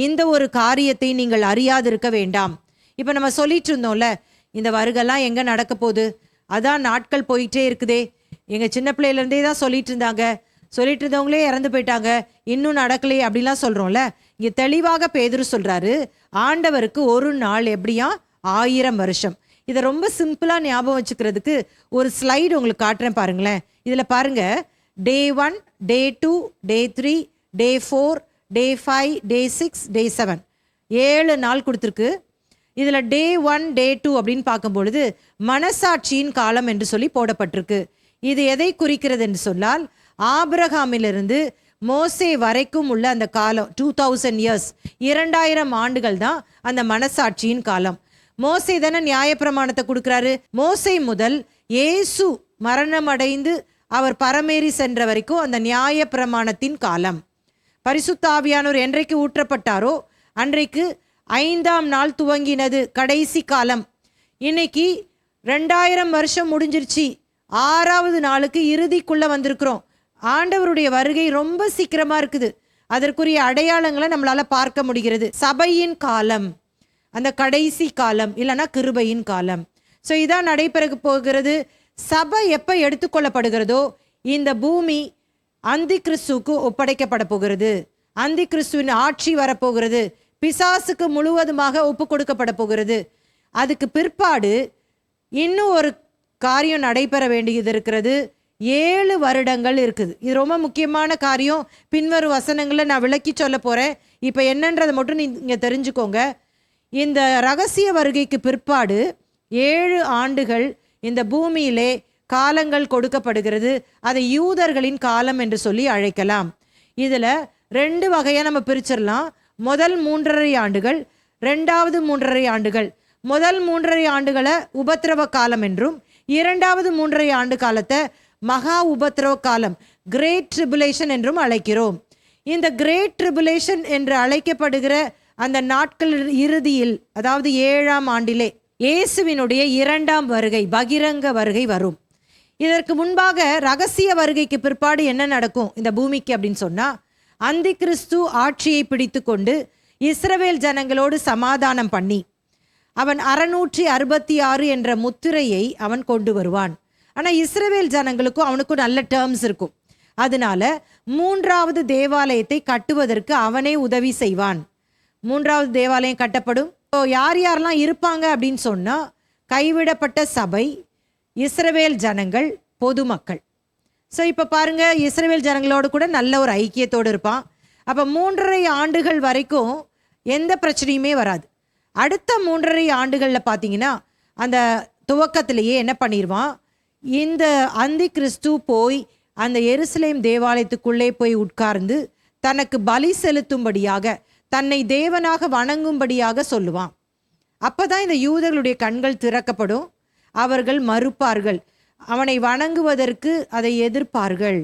இந்த ஒரு காரியத்தை நீங்கள் அறியாதிருக்க வேண்டாம். இப்போ நம்ம சொல்லிட்டு இருந்தோம்ல, இந்த வருகெல்லாம் எங்கே நடக்க போகுது, அதான் நாட்கள் போயிட்டே இருக்குதே. எங்கள் சின்ன பிள்ளையிலேருந்தே தான் சொல்லிட்டு இருந்தாங்க, சொல்லிட்டு இருந்தவங்களே இறந்து போயிட்டாங்க, இன்னும் நடக்கலையே அப்படிலாம் சொல்கிறோம்ல. இங்கே தெளிவாக பேதுரு சொல்கிறாரு, ஆண்டவருக்கு ஒரு நாள் எப்படியா 1000 வருஷம். இதை ரொம்ப சிம்பிளாக ஞாபகம் வச்சுக்கிறதுக்கு ஒரு ஸ்லைடு உங்களுக்கு காட்டுறேன் பாருங்களேன். இதில் பாருங்க, Day 1, Day 2, Day 3, டே 4, டே 5, டே 6, டே 7, 7 நாள் கொடுத்துருக்கு. இதில் டே 1, டே 2 அப்படின்னு பார்க்கும் பொழுது மனசாட்சியின் காலம் என்று சொல்லி போடப்பட்டிருக்கு. இது எதை குறிக்கிறது என்று சொன்னால், ஆபிரகாமிலிருந்து மோசே வரைக்கும் உள்ள அந்த காலம் 2000 இயர்ஸ், 2000 ஆண்டுகள் தான் அந்த மனசாட்சியின் காலம். மோசே தானே நியாயப்பிரமாணத்தை கொடுக்குறாரு. மோசே முதல் இயேசு மரணமடைந்து அவர் பரமேறி சென்ற வரைக்கும் அந்த நியாயப்பிரமாணத்தின் காலம். பரிசுத்த ஆவியானவர் என்றைக்கு ஊற்றப்பட்டாரோ அன்றைக்கு 5ஆம் நாள் துவங்கினது கடைசி காலம். இன்னைக்கு 2000 வருஷம் முடிஞ்சிருச்சு, 6வது நாளுக்கு இறுதிக்குள்ள வந்திருக்கிறோம். ஆண்டவருடைய வருகை ரொம்ப சீக்கிரமா இருக்குது. அதற்குரிய அடையாளங்களை நம்மளால பார்க்க முடிகிறது. சபையின் காலம், அந்த கடைசி காலம், இல்லைன்னா கிருபையின் காலம். ஸோ இதான் நடைபெற போகிறது. சபை எப்போ எடுத்துக்கொள்ளப்படுகிறதோ இந்த பூமி அந்தி கிறிஸ்துவுக்கு ஒப்படைக்கப்பட போகிறது. அந்தி கிறிஸ்துவின் ஆட்சி வரப்போகிறது. பிசாசுக்கு முழுவதுமாக ஒப்பு கொடுக்கப்பட போகிறது. அதுக்கு பிற்பாடு இன்னும் ஒரு காரியம் நடைபெற வேண்டியது இருக்கிறது. 7 வருடங்கள் இருக்குது. இது ரொம்ப முக்கியமான காரியம். பின்வரும் வசனங்களை நான் விளக்கி சொல்ல போகிறேன். இப்போ என்னன்றதை மட்டும் நீங்கள் தெரிஞ்சுக்கோங்க. இந்த ரகசிய வருகைக்கு பிற்பாடு 7 ஆண்டுகள் இந்த பூமியிலே காலங்கள் கொடுக்கப்படுகிறது. அதை யூதர்களின் காலம் என்று சொல்லி அழைக்கலாம். இதில் 2 வகையாக நம்ம பிரிச்சிடலாம். முதல் 3.5 ஆண்டுகள், 2வது 3.5 ஆண்டுகள். முதல் 3.5 ஆண்டுகளை உபத்திரவ காலம் என்றும், 2வது 3.5 ஆண்டு காலத்தை மகா உபத்திரவ காலம், கிரேட் ட்ரிபுலேஷன் என்றும் அழைக்கிறோம். இந்த கிரேட் ட்ரிபுலேஷன் என்று அழைக்கப்படுகிற அந்த நாட்கள் இறுதியில், அதாவது 7ஆம் ஆண்டிலே இயேசுவினுடைய 2ஆம் வருகை, பகிரங்க வருகை வரும். இதற்கு முன்பாக ரகசிய வருகைக்கு பிற்பாடு என்ன நடக்கும் இந்த பூமிக்கு அப்படின்னு சொன்னால், அந்தி கிறிஸ்து ஆட்சியை பிடித்து கொண்டு இஸ்ரவேல் ஜனங்களோடு சமாதானம் பண்ணி அவன் 666 என்ற முத்திரையை அவன் கொண்டு வருவான். ஆனால் இஸ்ரவேல் ஜனங்களுக்கும் அவனுக்கும் நல்ல டேர்ம்ஸ் இருக்கும். அதனால 3வது தேவாலயத்தை கட்டுவதற்கு அவனே உதவி செய்வான். 3வது தேவாலயம் கட்டப்படும். யார் யாரெல்லாம் இருப்பாங்க அப்படின்னு சொன்னால், கைவிடப்பட்ட சபை, இஸ்ரவேல் ஜனங்கள், பொதுமக்கள். ஸோ இப்போ பாருங்க, இஸ்ரவேல் ஜனங்களோடு கூட நல்ல ஒரு ஐக்கியத்தோடு இருப்பான். அப்போ 3.5 ஆண்டுகள் வரைக்கும் எந்த பிரச்சனையுமே வராது. அடுத்த 3.5 ஆண்டுகளில் பார்த்தீங்கன்னா அந்த துவக்கத்திலேயே என்ன பண்ணிடுவான், இந்த அந்தி கிறிஸ்து போய் அந்த எருசலேம் தேவாலயத்துக்குள்ளே போய் உட்கார்ந்து தனக்கு பலி செலுத்தும்படியாக, தன்னை தேவனாக வணங்கும்படியாக சொல்லுவான். அப்போ தான் இந்த யூதர்களுடைய கண்கள் திறக்கப்படும். அவர்கள் மறுப்பார்கள், அவனை வணங்குவதற்கு அதை எதிர்ப்பார்கள்.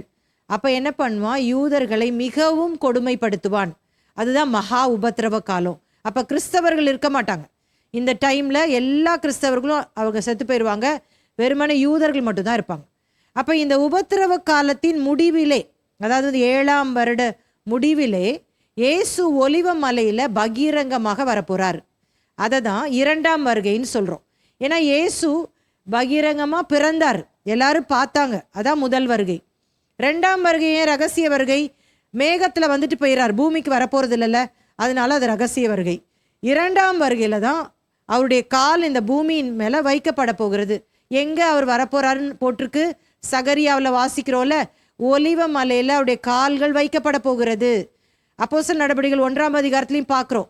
அப்போ என்ன பண்ணுவான், யூதர்களை மிகவும் கொடுமைப்படுத்துவான். அதுதான் மகா உபத்திரவ காலம். அப்போ கிறிஸ்தவர்கள் இருக்க மாட்டாங்க. இந்த டைமில் எல்லா கிறிஸ்தவர்களும் அவங்க செத்து போயிடுவாங்க. வெறுமனே யூதர்கள் மட்டும்தான் இருப்பாங்க. அப்போ இந்த உபத்திரவ காலத்தின் முடிவிலே, அதாவது 7ஆம் வருட முடிவிலே இயேசு ஒலிவ மலையில் பகிரங்கமாக வரப்போகிறார். அதை தான் 2ஆம் வருகைன்னு சொல்கிறோம். ஏன்னா இயேசு பகிரங்கமாக பிறந்தார், எல்லாரும் பார்த்தாங்க. அதான் முதல் வருகை. 2ஆம் வருகையே ரகசிய வருகை. மேகத்தில் வந்துட்டு போயிடார், பூமிக்கு வரப்போகிறது இல்லைல்ல, அதனால அது ரகசிய வருகை. 2ஆம் வருகையில் தான் அவருடைய கால் இந்த பூமியின் மேலே வைக்கப்பட போகிறது. எங்கே அவர் வரப்போறாருன்னு போட்டிருக்கு, சகரியாவில் வாசிக்கிறோம்ல, ஒலிவ மலையில் அவருடைய கால்கள் வைக்கப்பட போகிறது. அப்போஸ்தலர் நடபடிகள் 1ஆம் அதிகாரத்திலையும் பார்க்குறோம்.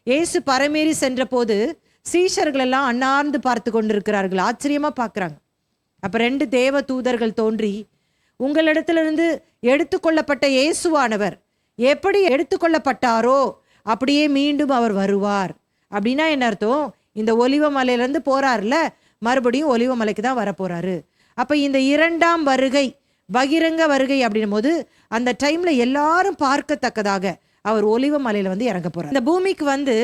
இயேசு பரமேறி சென்ற போது சீஷர்கள் எல்லாம் அண்ணார்ந்து பார்த்து கொண்டிருக்கிறார்கள், ஆச்சரியமாக பார்க்குறாங்க. அப்போ 2 தேவ தூதர்கள் தோன்றி, உங்களிடத்திலிருந்து எடுத்துக்கொள்ளப்பட்ட இயேசுவானவர் எப்படி எடுத்துக்கொள்ளப்பட்டாரோ அப்படியே மீண்டும் அவர் வருவார். அப்படின்னா என்ன அர்த்தம், இந்த ஒலிவ மலையிலேருந்து போகிறார்ல, மறுபடியும் ஒலிவ மலைக்கு தான் வரப்போகிறாரு. அப்போ இந்த 2ஆம் வருகை, பகிரங்க வருகை அப்படின்னும் போது அந்த டைமில் எல்லாரும் பார்க்கத்தக்கதாக அவர் ஒலிவ மலையில் வந்து இறங்க போகிறார். இந்த பூமிக்கு வந்து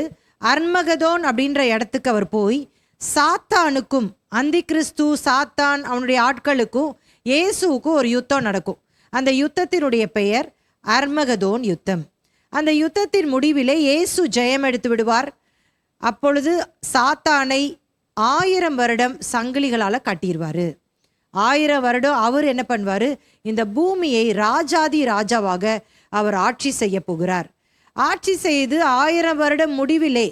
அர்மகதோன் அப்படின்ற இடத்துக்கு அவர் போய் சாத்தானுக்கும், அந்தி கிறிஸ்து, சாத்தான், அவனுடைய ஆட்களுக்கும் இயேசுவுக்கும் ஒரு யுத்தம் நடக்கும். அந்த யுத்தத்தினுடைய பெயர் அர்மகதோன் யுத்தம். அந்த யுத்தத்தின் முடிவிலே இயேசு ஜெயம் எடுத்து விடுவார். அப்பொழுது சாத்தானை 1000 வருடம் சங்கிலிகளால் கட்டிடுவார். 1000 வருடம் அவர் என்ன பண்ணுவார், இந்த பூமியை ராஜாதி ராஜாவாக அவர் ஆட்சி செய்ய போகிறார். ஆட்சி செய்து 1000 வருடம் முடிவிலே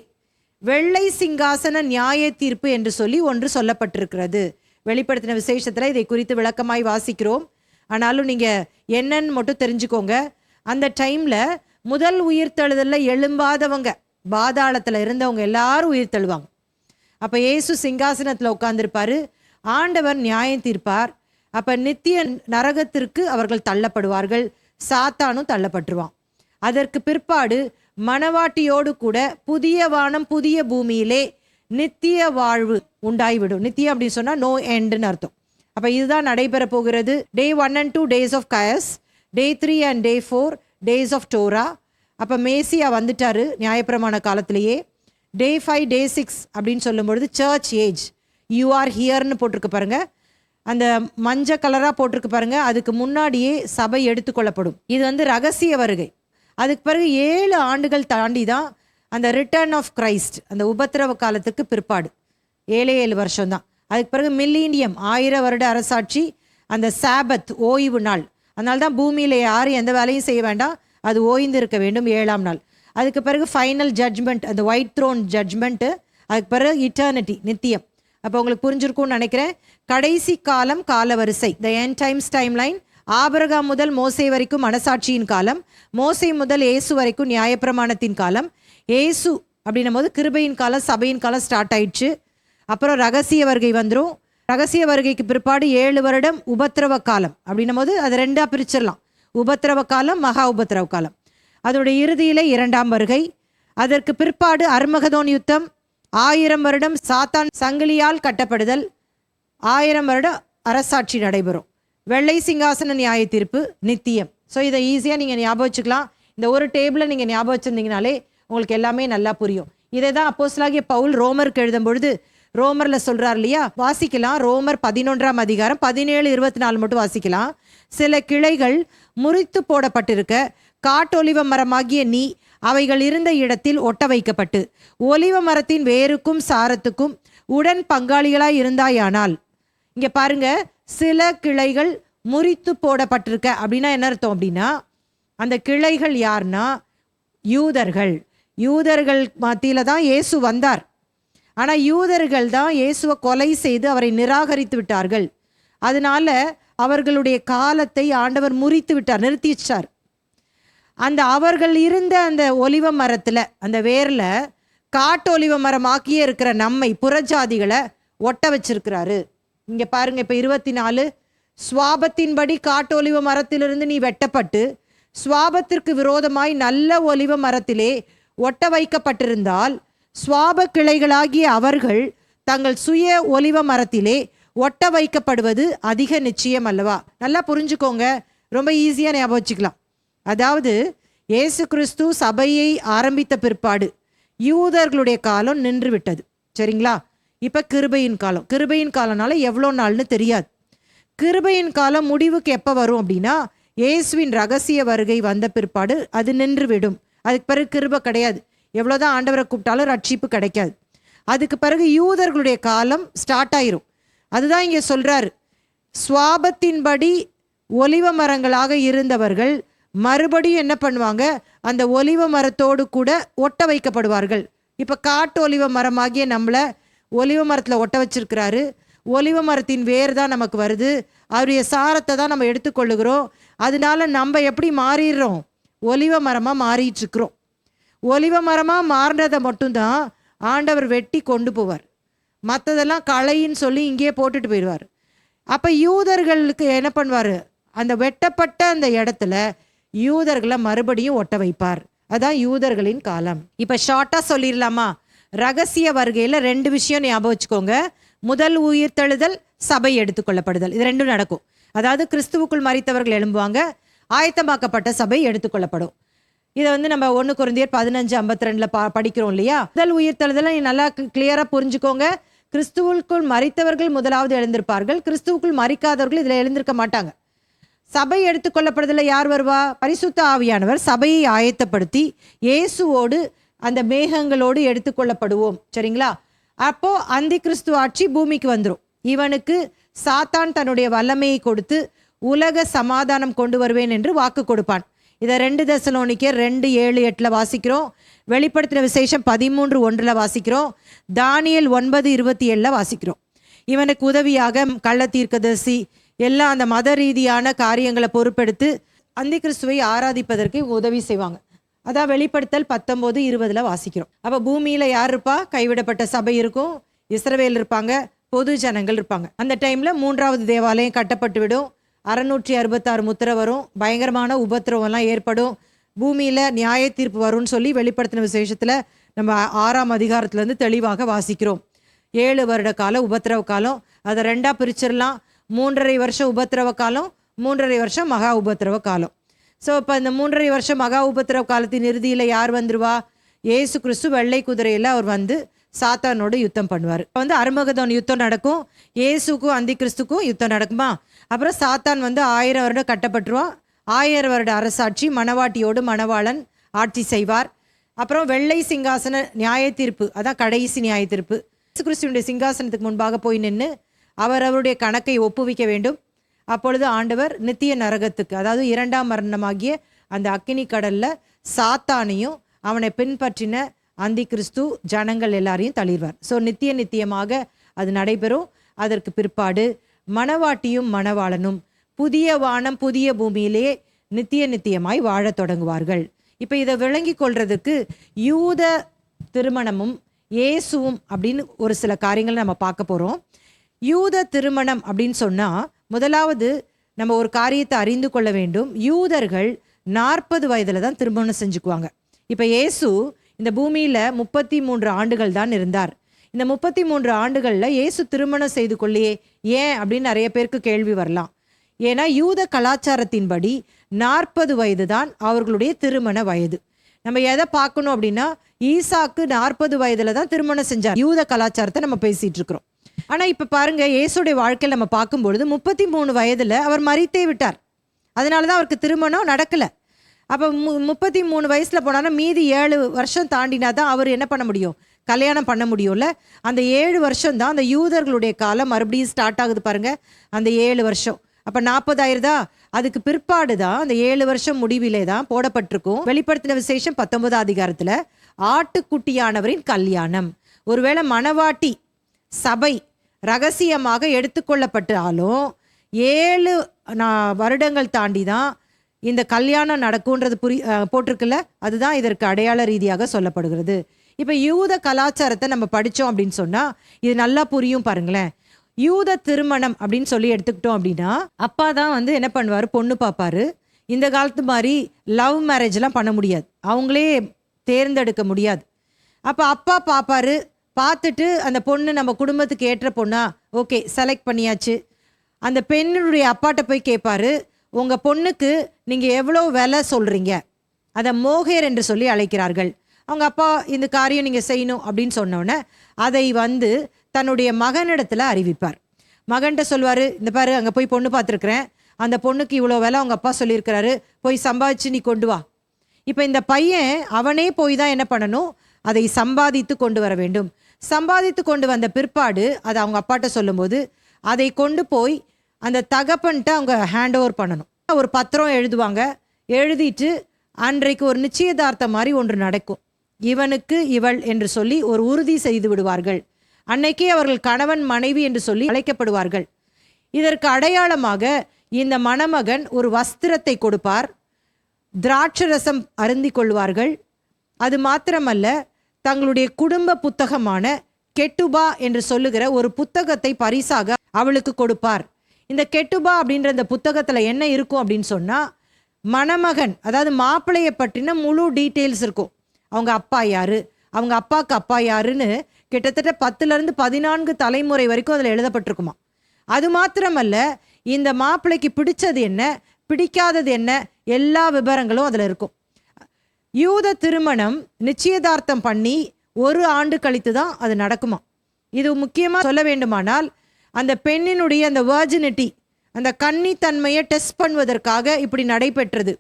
வெள்ளை சிங்காசன நியாய தீர்ப்பு என்று சொல்லி ஒன்று சொல்லப்பட்டிருக்கிறது. வெளிப்படுத்தின விசேஷத்தில் இதை குறித்து விளக்கமாய் வாசிக்கிறோம். ஆனாலும் நீங்கள் என்னன்னு மட்டும் தெரிஞ்சுக்கோங்க. அந்த டைமில் முதல் உயிர்த்தெழுதலில் எழும்பாதவங்க, பாதாளத்தில் இருந்தவங்க எல்லாரும் உயிர் தழுவாங்க. அப்போ இயேசு சிங்காசனத்தில் உட்கார்ந்திருப்பார், ஆண்டவர் நியாயம் தீர்ப்பார். அப்போ நித்திய நரகத்திற்கு அவர்கள் தள்ளப்படுவார்கள், சாத்தானும் தள்ளப்பட்டுருவான். அதற்கு பிற்பாடு மணவாட்டியோடு கூட புதிய வானம் புதிய பூமியிலே நித்திய வாழ்வு உண்டாய்விடும். நித்தியம் அப்படின்னு சொன்னால் நோ எண்டுன்னு அர்த்தம். அப்போ இதுதான் நடைபெற போகிறது. Day 1 and 2 days of Chaos, Day 3 and Day 4 days of Torah. அப்போ மேசியா வந்துட்டாரு நியாயப்பிரமாண காலத்திலேயே. Day 5 Day 6 அப்படின்னு சொல்லும்பொழுது சர்ச் ஏஜ், யூ ஆர் ஹியர்னு போட்டிருக்கு பாருங்க, அந்த மஞ்சள் கலராக போட்டிருக்கு பாருங்க, அதுக்கு முன்னாடியே சபை எடுத்துக்கொள்ளப்படும். இது ரகசிய வருகை. அதுக்கு பிறகு 7 ஆண்டுகள் தாண்டி தான் அந்த ரிட்டர்ன் ஆஃப் கிரைஸ்ட், அந்த உபத்திரவ காலத்துக்கு பிற்பாடு 7 வருஷம் தான். அதுக்கு பிறகு மில்லேனியம், 1000 வருட அரசாட்சி, அந்த சாபத் ஓய்வு நாள். அதனால தான் பூமியில் யாரும் எந்த வேலையும் செய்ய வேண்டாம், அது ஓய்ந்து இருக்க வேண்டும் 7ஆம் நாள். அதுக்கு பிறகு ஃபைனல் ஜட்ஜ்மெண்ட், அந்த ஒயிட் த்ரோன் ஜட்ஜ்மெண்ட்டு. அதுக்கு பிறகு இட்டர்னிட்டி, நித்தியம். அப்போ உங்களுக்கு புரிஞ்சிருக்கும்னு நினைக்கிறேன். கடைசி காலம் கால வரிசை, the end times time line. Abraham முதல் மோசே வரைக்கும் மனசாட்சியின் காலம், மோசே முதல் இயேசு வரைக்கும் நியாயப்பிரமாணத்தின் காலம். இயேசு அப்படின்னும் போது கிருபையின் காலம், சபையின் காலம் ஸ்டார்ட் ஆயிடுச்சு. அப்புறம் ரகசிய வருகை வந்துடும். ரகசிய வருகைக்கு பிற்பாடு 7 வருடம் உபத்திரவ காலம் அப்படின்னும் போது அதை 2ஆக பிரிச்சிடலாம், உபத்திரவ காலம், மகா உபத்திரவ காலம். அதோடைய இறுதியில் 2ஆம் வருகை. அதற்கு பிற்பாடு அர்மகதோன் யுத்தம், 1000 வருடம் சாத்தான் சங்கிலியால் கட்டப்படுதல், 1000 வருடம் அரசாட்சி நடைபெறும். வெள்ளை சிங்காசன நியாய தீர்ப்பு, நித்தியம். ஸோ இதை ஈஸியாக நீங்கள் ஞாபகம் வச்சுக்கலாம். இந்த ஒரு டேபிளை நீங்கள் ஞாபகம் வச்சுருந்தீங்கனாலே உங்களுக்கு எல்லாமே நல்லா புரியும். இதை தான் அப்போஸ்தலனாகிய பவுல் ரோமருக்கு எழுதும் பொழுது ரோமரில் சொல்கிறார் இல்லையா, வாசிக்கலாம். ரோமர் 11ஆம் அதிகாரம் 17, 24 மட்டும் வாசிக்கலாம். சில கிளைகள் முறித்து போடப்பட்டிருக்க காட்டொலிவ மரமாகிய நீ அவைகள் இருந்த இடத்தில் ஒட்ட வைக்கப்பட்டு ஒலிவ மரத்தின் வேருக்கும் சாரத்துக்கும் உடன் பங்காளிகளாய் இருந்தாயானால். இங்கே பாருங்க, சில கிளைகள் முறித்து போடப்பட்டிருக்க அப்படின்னா என்ன அர்த்தம் அப்படின்னா, அந்த கிளைகள் யாருன்னா யூதர்கள். யூதர்கள் மத்தியில் தான் இயேசு வந்தார். ஆனால் யூதர்கள் தான் இயேசுவை கொலை செய்து அவரை நிராகரித்து விட்டார்கள். அதனால அவர்களுடைய காலத்தை ஆண்டவர் முறித்து விட்டார், நிறுத்தி வச்சார். அந்த அவர்கள் இருந்த அந்த ஒலிவ மரத்தில், அந்த வேரில் காட்டு ஒலிவ மரமாக்கியே இருக்கிற நம்மை புறஜாதிகளை ஒட்ட வச்சிருக்கிறாரு. இங்கே பாருங்க, இப்போ 24, சுவாபத்தின்படி காட்டு ஒலிவ மரத்திலிருந்து நீ வெட்டப்பட்டு சுவாபத்திற்கு விரோதமாய் நல்ல ஒலிவ மரத்திலே ஒட்ட வைக்கப்பட்டிருந்தால் சுவாப கிளைகளாகிய அவர்கள் தங்கள் சுய ஒலிவ மரத்திலே ஒட்ட வைக்கப்படுவது அதிக நிச்சயம் அல்லவா? நல்லா புரிஞ்சுக்கோங்க, ரொம்ப ஈஸியாக ஞாபகம் வச்சுக்கலாம். அதாவது இயேசு கிறிஸ்து சபையை ஆரம்பித்த பிற்பாடு யூதர்களுடைய காலம் நின்று விட்டது, சரிங்களா? இப்போ கிருபையின் காலம். கிருபையின் காலனால எவ்வளோ நாள்னு தெரியாது. கிருபையின் காலம் முடிவுக்கு எப்போ வரும் அப்படின்னா, இயேசுவின் ரகசிய வருகை வந்த பிற்பாடு அது நின்று விடும். அதுக்கு பிறகு கிருபை கிடையாது. எவ்வளோதான் ஆண்டவரை கூப்பிட்டாலும் ரட்சிப்பு கிடைக்காது. அதுக்கு பிறகு யூதர்களுடைய காலம் ஸ்டார்ட் ஆயிரும். அதுதான் இங்கே சொல்கிறாரு, சுவாபத்தின்படி ஒலிவ மரங்களாக இருந்தவர்கள் மறுபடியும் என்ன பண்ணுவாங்க, அந்த ஒலிவ மரத்தோடு கூட ஒட்ட வைக்கப்படுவார்கள். இப்போ காட்டு ஒலிவ மரமாகிய நம்மளை ஒலிவ மரத்தில் ஒட்ட வச்சிருக்கிறாரு. ஒலிவ மரத்தின் வேர் தான் நமக்கு வருது, அவருடைய சாரத்தை தான் நம்ம எடுத்துக்கொள்ளுகிறோம். அதனால நம்ம எப்படி மாறிடுறோம், ஒலிவ மரமாக மாறிட்டுருக்குறோம். ஒலிவ மரமாக மாறினதை மட்டும்தான் ஆண்டவர் வெட்டி கொண்டு போவார், மற்றதெல்லாம் களைன்னு சொல்லி இங்கேயே போட்டுட்டு போயிடுவார். அப்போ யூதர்களுக்கு என்ன பண்ணுவார், அந்த வெட்டப்பட்ட அந்த இடத்துல யூதர்களை மறுபடியும் ஒட்ட வைப்பார். அதான் யூதர்களின் காலம். இப்போ ஷார்ட்டாக சொல்லிடலாமா? ரகசிய வருகையில் 2 விஷயம் ஞாபகம் வச்சுக்கோங்க. முதல் உயிர்த்தெழுதல், சபை எடுத்துக்கொள்ளப்படுதல், இது 2 நடக்கும். அதாவது கிறிஸ்துவுக்குள் மரித்தவர்கள் எழும்புவாங்க, ஆயத்தமாக்கப்பட்ட சபை எடுத்துக்கொள்ளப்படும். இதை நம்ம 1 கொரிந்தியர் 15:52 படிக்கிறோம் இல்லையா? முதல் உயிர்த்தெழுதலை நல்லா கிளியராக புரிஞ்சுக்கோங்க. கிறிஸ்துவுக்குள் மரித்தவர்கள் முதலாவது எழுந்திருப்பார்கள், கிறிஸ்துவுக்குள் மரிக்காதவர்கள் இதில் எழுந்திருக்க மாட்டாங்க. சபை எடுத்துக்கொள்ளப்படுதல யார் வருவா? பரிசுத்த ஆவியானவர் சபையை ஆயத்தப்படுத்தி இயேசுவோடு அந்த மேகங்களோடு எடுத்துக்கொள்ளப்படுவோம், சரிங்களா? அப்போ அந்தி கிறிஸ்து ஆட்சி பூமிக்கு வந்துடும். இவனுக்கு சாத்தான் தன்னுடைய வல்லமையை கொடுத்து உலக சமாதானம் கொண்டு வருவேன் என்று வாக்கு கொடுப்பான். இதை 2 தெசலோனிக்கேயர் 2:7-8 வாசிக்கிறோம். வெளிப்படுத்தின விசேஷம் 13:1 வாசிக்கிறோம். தானியேல் 9:27 வாசிக்கிறோம். இவனுக்கு உதவியாக கள்ள தீர்க்கதரிசி எல்லாம் அந்த மத ரீதியான காரியங்களை பொறுப்பெடுத்து அந்தி கிறிஸ்துவை ஆராதிப்பதற்கு உதவி செய்வாங்க. அதான் வெளிப்படுத்தல் 19:20 வாசிக்கிறோம். அப்போ பூமியில் யார் இருப்பா? கைவிடப்பட்ட சபை இருக்கும், இஸ்ரவேல் இருப்பாங்க, பொது ஜனங்கள் இருப்பாங்க. அந்த டைமில் 3வது தேவாலயம் கட்டப்பட்டு விடும், 666 முத்திரை வரும், பயங்கரமான உபத்திரவம்லாம் ஏற்படும், பூமியில் நியாய தீர்ப்பு வரும்னு சொல்லி வெளிப்படுத்தின விசேஷத்தில் நம்ம 6ஆம் அதிகாரத்துலேருந்து தெளிவாக வாசிக்கிறோம். 7 வருட காலம் உபத்திரவ காலம், அதை 2ஆக பிரிச்சிடலாம். 3.5 வருஷம் உபத்திரவ காலம், 3.5 வருஷம் மகா உபத்திரவ காலம். ஸோ இப்போ இந்த 3.5 வருஷம் மகா உபத்திரவ காலத்தின் இறுதியில் யார் வந்துருவா? இயேசு கிறிஸ்து வெள்ளை குதிரையில் அவர் வந்து சாத்தானோடு யுத்தம் பண்ணுவார். அருமகதோன் யுத்தம் நடக்கும், இயேசுக்கும் அந்தி கிறிஸ்துக்கும் யுத்தம் நடக்குமா. அப்புறம் சாத்தான் 1000 வருடம் கட்டப்பட்டுருவான். 1000 வருட அரசாட்சி, மணவாட்டியோடு மணவாளன் ஆட்சி செய்வார். அப்புறம் வெள்ளை சிங்காசன நியாய தீர்ப்பு, அதான் கடைசி நியாய தீர்ப்பு. இயேசு கிறிஸ்துவினுடைய சிங்காசனத்துக்கு முன்பாக போய் நின்று அவருடைய கணக்கை ஒப்புவிக்க வேண்டும். அப்பொழுது ஆண்டவர் நித்திய நரகத்துக்கு, அதாவது 2ஆம் மரணமாகிய அந்த அக்கினி கடல்ல சாத்தானையும் அவனை பின்பற்றின அந்தி கிறிஸ்து ஜனங்கள் எல்லாரையும் தள்ளிடுவார். ஸோ நித்தியமாக அது நடைபெறும். அதற்கு பிற்பாடு மணவாட்டியும் மணவாளனும் புதிய வானம் புதிய பூமியிலே நித்தியமாய் வாழத் தொடங்குவார்கள். இப்போ இதை விளங்கி கொள்றதுக்கு யூத திருமணமும் இயேசுவும் அப்படின்னு ஒரு சில காரியங்களை நம்ம பார்க்க போகிறோம். யூத திருமணம் அப்படின்னு சொன்னால், முதலாவது நம்ம ஒரு காரியத்தை அறிந்து கொள்ள வேண்டும். யூதர்கள் 40 வயதில் தான் திருமணம் செஞ்சுக்குவாங்க. இப்போ இயேசு இந்த பூமியில் 33 ஆண்டுகள் தான் இருந்தார். இந்த 33 ஆண்டுகளில் இயேசு திருமணம் செய்து கொள்ளையே ஏன் அப்படின்னு நிறைய பேருக்கு கேள்வி வரலாம். ஏன்னா யூத கலாச்சாரத்தின்படி 40 வயது தான் அவர்களுடைய திருமண வயது. நம்ம எதை பார்க்கணும் அப்படின்னா, ஈசாக்கு 40 வயதில் தான் திருமணம் செஞ்சார். யூத கலாச்சாரத்தை நம்ம பேசிகிட்டு இருக்கிறோம். ஆனால் இப்போ பாருங்க, இயேசுடைய வாழ்க்கையில் நம்ம பார்க்கும்பொழுது 33 வயதில் அவர் மரித்தே விட்டார். அதனால தான் அவருக்கு திருமணம் நடக்கலை. அப்போ 33 வயசில் போனான்னா மீதி 7 வருஷம் தாண்டினா தான் அவர் என்ன பண்ண முடியும்? கல்யாணம் பண்ண முடியும்ல. அந்த 7 வருஷம் தான் அந்த யூதர்களுடைய காலம் மறுபடியும் ஸ்டார்ட் ஆகுது பாருங்க. அந்த 7 வருஷம் அப்போ 40 ஆயிருதா? அதுக்கு பிற்பாடு தான் அந்த 7 வருஷம் முடிவிலே தான் போடப்பட்டிருக்கும். வெளிப்படுத்தின விசேஷம் 19ஆம் அதிகாரத்தில் ஆட்டுக்குட்டியானவரின் கல்யாணம். ஒருவேளை மணவாட்டி சபை ரகசியமாக எடுத்துக்கொள்ளப்பட்டாலும் 7 வருடங்கள் தாண்டி தான் இந்த கல்யாணம் நடக்கும்ன்றது போட்டிருக்குல்ல. அதுதான் இதற்கு அடையாள ரீதியாக சொல்லப்படுகிறது. இப்போ யூத கலாச்சாரத்தை நம்ம படித்தோம் அப்படின்னு சொன்னால் இது நல்லா புரியும் பாருங்களேன். யூத திருமணம் அப்படின்னு சொல்லி எடுத்துக்கிட்டோம் அப்படின்னா, அப்பா தான் என்ன பண்ணுவார்? பொண்ணு பார்ப்பாரு. இந்த காலத்து மாதிரி லவ் மேரேஜ்லாம் பண்ண முடியாது, அவங்களே தேர்ந்தெடுக்க முடியாது. அப்போ அப்பா பார்ப்பாரு, பார்த்துட்டு அந்த பொண்ணு நம்ம குடும்பத்துக்கு ஏற்ற பொண்ணா ஓகே செலக்ட் பண்ணியாச்சு. அந்த பெண்ணுடைய அப்பாட்ட போய் கேட்பாரு, உங்கள் பொண்ணுக்கு நீங்கள் எவ்வளோ விலை சொல்கிறீங்க? அதை மோகேர் என்று சொல்லி அழைக்கிறார்கள். அவங்க அப்பா இந்த காரியம் நீங்கள் செய்யணும் அப்படின்னு சொன்னோன்னே அதை தன்னுடைய மகனிடத்தில் அறிவிப்பார். மகன்கிட்ட சொல்வார், இந்த பாரு அங்கே போய் பொண்ணு பார்த்துருக்குறேன், அந்த பொண்ணுக்கு இவ்வளோ விலை அவங்க அப்பா சொல்லியிருக்கிறாரு, போய் சம்பாதிச்சு நீ கொண்டு வா. இப்போ இந்த பையன் அவனே போய் தான் என்ன பண்ணணும்? அதை சம்பாதித்து கொண்டு வர வேண்டும். சம்பாதித்து கொண்டு வந்த பிற்பாடு அதை அவங்க அப்பாட்ட சொல்லும்போது அதை கொண்டு போய் அந்த தகப்பன்ட்ட அவங்க ஹேண்ட் ஓவர் பண்ணணும். ஒரு பத்திரம் எழுதுவாங்க. எழுதிட்டு அன்றைக்கு ஒரு நிச்சயதார்த்தம் மாதிரி ஒன்று நடக்கும். இவனுக்கு இவள் என்று சொல்லி ஒரு உறுதி செய்து விடுவார்கள். அன்னைக்கே அவர்கள் கணவன் மனைவி என்று சொல்லி அழைக்கப்படுவார்கள். இதற்கு அடையாளமாக இந்த மணமகன் ஒரு வஸ்திரத்தை கொடுப்பார், திராட்சரசம் அருந்தி கொள்வார்கள். அது மாத்திரமல்ல, தங்களுடைய குடும்ப புத்தகமான கெட்டுபா என்று சொல்லுகிற ஒரு புத்தகத்தை பரிசாக அவளுக்கு கொடுப்பார். இந்த கெட்டுபா அப்படின்ற இந்த புத்தகத்தில் என்ன இருக்கும் அப்படின்னு சொன்னால், மணமகன் அதாவது மாப்பிள்ளையை பற்றின முழு டீட்டெயில்ஸ் இருக்கும். அவங்க அப்பா யாரு, அவங்க அப்பாவுக்கு அப்பா யாருன்னு கிட்டத்தட்ட 10லேருந்து 14 தலைமுறை வரைக்கும் அதில் எழுதப்பட்டிருக்குமா. அது மாத்திரமல்ல, இந்த மாப்பிள்ளைக்கு பிடிச்சது என்ன, பிடிக்காதது என்ன, எல்லா விவரங்களும் அதில் இருக்கும். யூத திருமணம் நிச்சயதார்த்தம் பண்ணி 1 ஆண்டு கழித்து தான் அது நடக்குமா. இது முக்கியமாக சொல்ல வேண்டுமானால், அந்த பெண்ணினுடைய அந்த வர்ஜினிட்டி, அந்த கன்னித்தன்மையை டெஸ்ட் பண்ணுவதற்காக இப்படி நடைபெற்றது.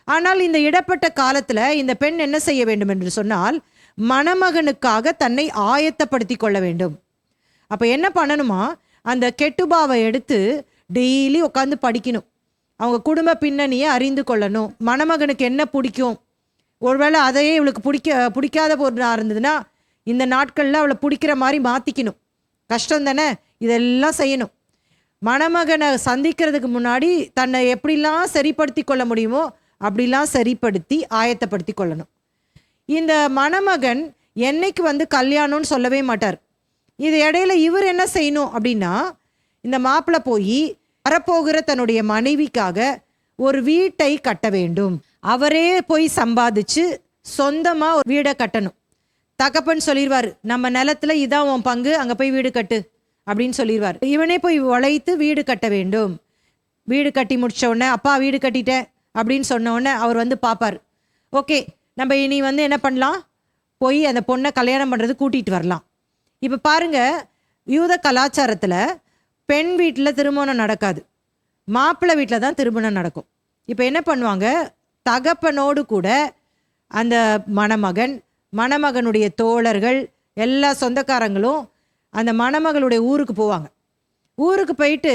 ஆனால் இந்த இடப்பட்ட காலத்தில் இந்த பெண் என்ன செய்ய வேண்டும் என்று சொன்னால், மணமகனுக்காக தன்னை ஆயத்தப்படுத்தி கொள்ள வேண்டும். அப்போ என்ன பண்ணணுமா, அந்த கெட்டுபாவை எடுத்து டெய்லி உட்காந்து படிக்கணும். அவங்க குடும்ப பின்னணியை அறிந்து கொள்ளணும். மணமகனுக்கு என்ன பிடிக்கும், ஒருவேளை அதையே இவளுக்கு பிடிக்காத பொருளாக இருந்ததுன்னா இந்த நாட்களில் அவளை பிடிக்கிற மாதிரி மாற்றிக்கணும். கஷ்டம் தானே, இதெல்லாம் செய்யணும். மணமகனை சந்திக்கிறதுக்கு முன்னாடி தன்னை எப்படிலாம் சரிப்படுத்தி கொள்ள முடியுமோ அப்படிலாம் சரிப்படுத்தி ஆயத்தப்படுத்தி கொள்ளணும். இந்த மணமகன் என்னைக்கு வந்து கல்யாணம்னு சொல்லவே மாட்டார். இது இடையில இவர் என்ன செய்யணும் அப்படின்னா, இந்த மாப்பிள்ளை போய் வரப்போகிற தன்னுடைய மனைவிக்காக ஒரு வீட்டை கட்ட வேண்டும். அவரே போய் சம்பாதிச்சு சொந்தமாக ஒரு வீடை கட்டணும். தகப்பன் சொல்லிடுவார், நம்ம நிலத்துல இதான் உன் பங்கு, அங்கே போய் வீடு கட்டு அப்படின்னு சொல்லிடுவார். இவனே போய் உழைத்து வீடு கட்ட வேண்டும். வீடு கட்டி முடிச்ச உடனே, அப்பா வீடு கட்டிட்டேன் அப்படின்னு சொன்ன உடனே அவர் வந்து பார்ப்பார். ஓகே, நம்ம இனி வந்து என்ன பண்ணலாம், போய் அந்த பொண்ணை கல்யாணம் பண்ணுறது கூட்டிகிட்டு வரலாம். இப்போ பாருங்க, யூத கலாச்சாரத்தில் பெண் வீட்டில் திருமணம் நடக்காது, மாப்பிள்ளை வீட்டில் தான் திருமணம் நடக்கும். இப்போ என்ன பண்ணுவாங்க, தகப்பனோடு கூட அந்த மணமகனுடைய தோழர்கள் எல்லா சொந்தக்காரங்களும் அந்த மணமகளுடைய ஊருக்கு போவாங்க. ஊருக்கு போயிட்டு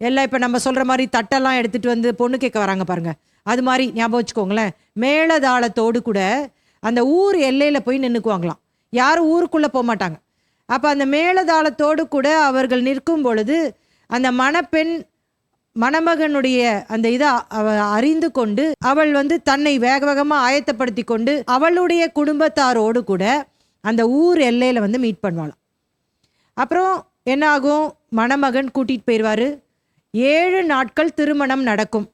எல்லாம் இப்போ நம்ம சொல்கிற மாதிரி தட்டெல்லாம் எடுத்துகிட்டு வந்து பொண்ணு கேட்க வராங்க பாருங்கள், அது மாதிரி ஞாபகம் வச்சுக்கோங்களேன். மேளதாளத்தோடு கூட அந்த ஊர் எல்லையில் போய் நின்றுக்குவாங்களாம். யாரும் ஊருக்குள்ளே போக மாட்டாங்க. அப்போ அந்த மேளதாளத்தோடு கூட அவர்கள் நிற்கும் பொழுது அந்த மணமகனுடைய அந்த இதை அறிந்து கொண்டு அவள் வந்து தன்னை வேக வேகமாக ஆயத்தப்படுத்தி கொண்டு அவளுடைய குடும்பத்தாரோடு கூட அந்த ஊர் எல்லையில் வந்து மீட் பண்ணுவாளாம். அப்புறம் என்ன ஆகும், மணமகன் கூட்டிகிட்டு போயிடுவார். 7 நாட்கள் திருமணம் நடக்கும்,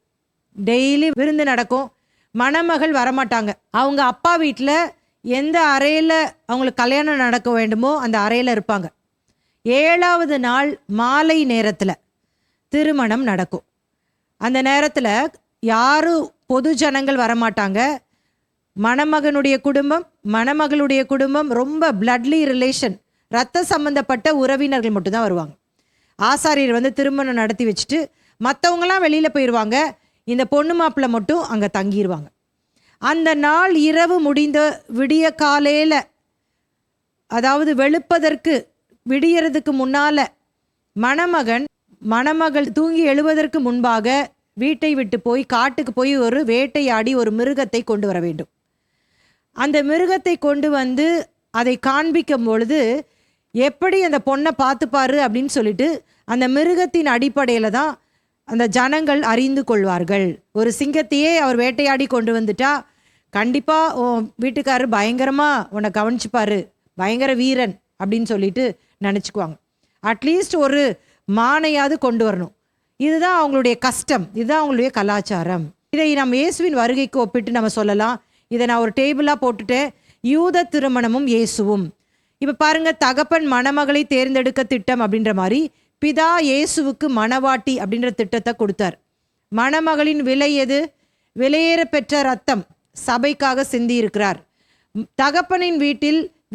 டெய்லி விருந்து நடக்கும். மணமகள் வரமாட்டாங்க. அவங்க அப்பா வீட்டில் எந்த அறையில் அவங்களுக்கு கல்யாணம் நடக்க வேண்டுமோ அந்த அறையில் இருப்பாங்க. 7ஆவது நாள் மாலை நேரத்தில் திருமணம் நடக்கும். அந்த நேரத்தில் யாரும் பொது ஜனங்கள் வரமாட்டாங்க. மணமகனுடைய குடும்பம், மணமகளுடைய குடும்பம், ரொம்ப பிளட்லி ரிலேஷன், ரத்த சம்பந்தப்பட்ட உறவினர்கள் மட்டும்தான் வருவாங்க. ஆசாரியர் வந்து திருமணம் நடத்தி வச்சுட்டு மற்றவங்களாம் வெளியில் போயிடுவாங்க. இந்த பொண்ணு மாப்பிள்ளை மட்டும் அங்கே தங்கிடுவாங்க. அந்த நாள் இரவு முடிந்த விடிய காலையில், அதாவது வெளுப்பதற்கு விடியறதுக்கு முன்னால் மணமகள் தூங்கி எழுவதற்கு முன்பாக வீட்டை விட்டு போய் காட்டுக்கு போய் ஒரு வேட்டையாடி ஒரு மிருகத்தை கொண்டு வர வேண்டும். அந்த மிருகத்தை கொண்டு வந்து அதை காண்பிக்கும் பொழுது எப்படி அந்த பொண்ணை பார்த்துப்பாரு அப்படின்னு சொல்லிட்டு அந்த மிருகத்தின் அடிப்படையில் தான் அந்த ஜனங்கள் அறிந்து கொள்வார்கள். ஒரு சிங்கத்தையே அவர் வேட்டையாடி கொண்டு வந்துட்டா கண்டிப்பாக வீட்டுக்காரர் பயங்கரமாக உன்னை கவனிச்சுப்பாரு, பயங்கர வீரன் அப்படின்னு சொல்லிட்டு நினச்சிக்குவாங்க. அட்லீஸ்ட் ஒரு மானையாவது கொண்டு வரணும். இதுதான் அவங்களுடைய கஷ்டம், இதுதான் அவங்களுடைய கலாச்சாரம். இதை நம்ம இயேசுவின் வருகைக்கு ஒப்பிட்டு நம்ம சொல்லலாம். இதை நான் ஒரு டேபிளாக போட்டுட்டேன், யூத திருமணமும் இயேசுவும். இப்போ பாருங்க, தகப்பன் மணமகளை தேர்ந்தெடுக்க திட்டம் அப்படின்ற மாதிரி பிதா இயேசுவுக்கு மணவாட்டி அப்படின்ற திட்டத்தை கொடுத்தார். மணமகளின் விலை எது? விலையேற பெற்ற ரத்தம் சபைக்காக சிந்தி இருக்கிறார். தகப்பனின்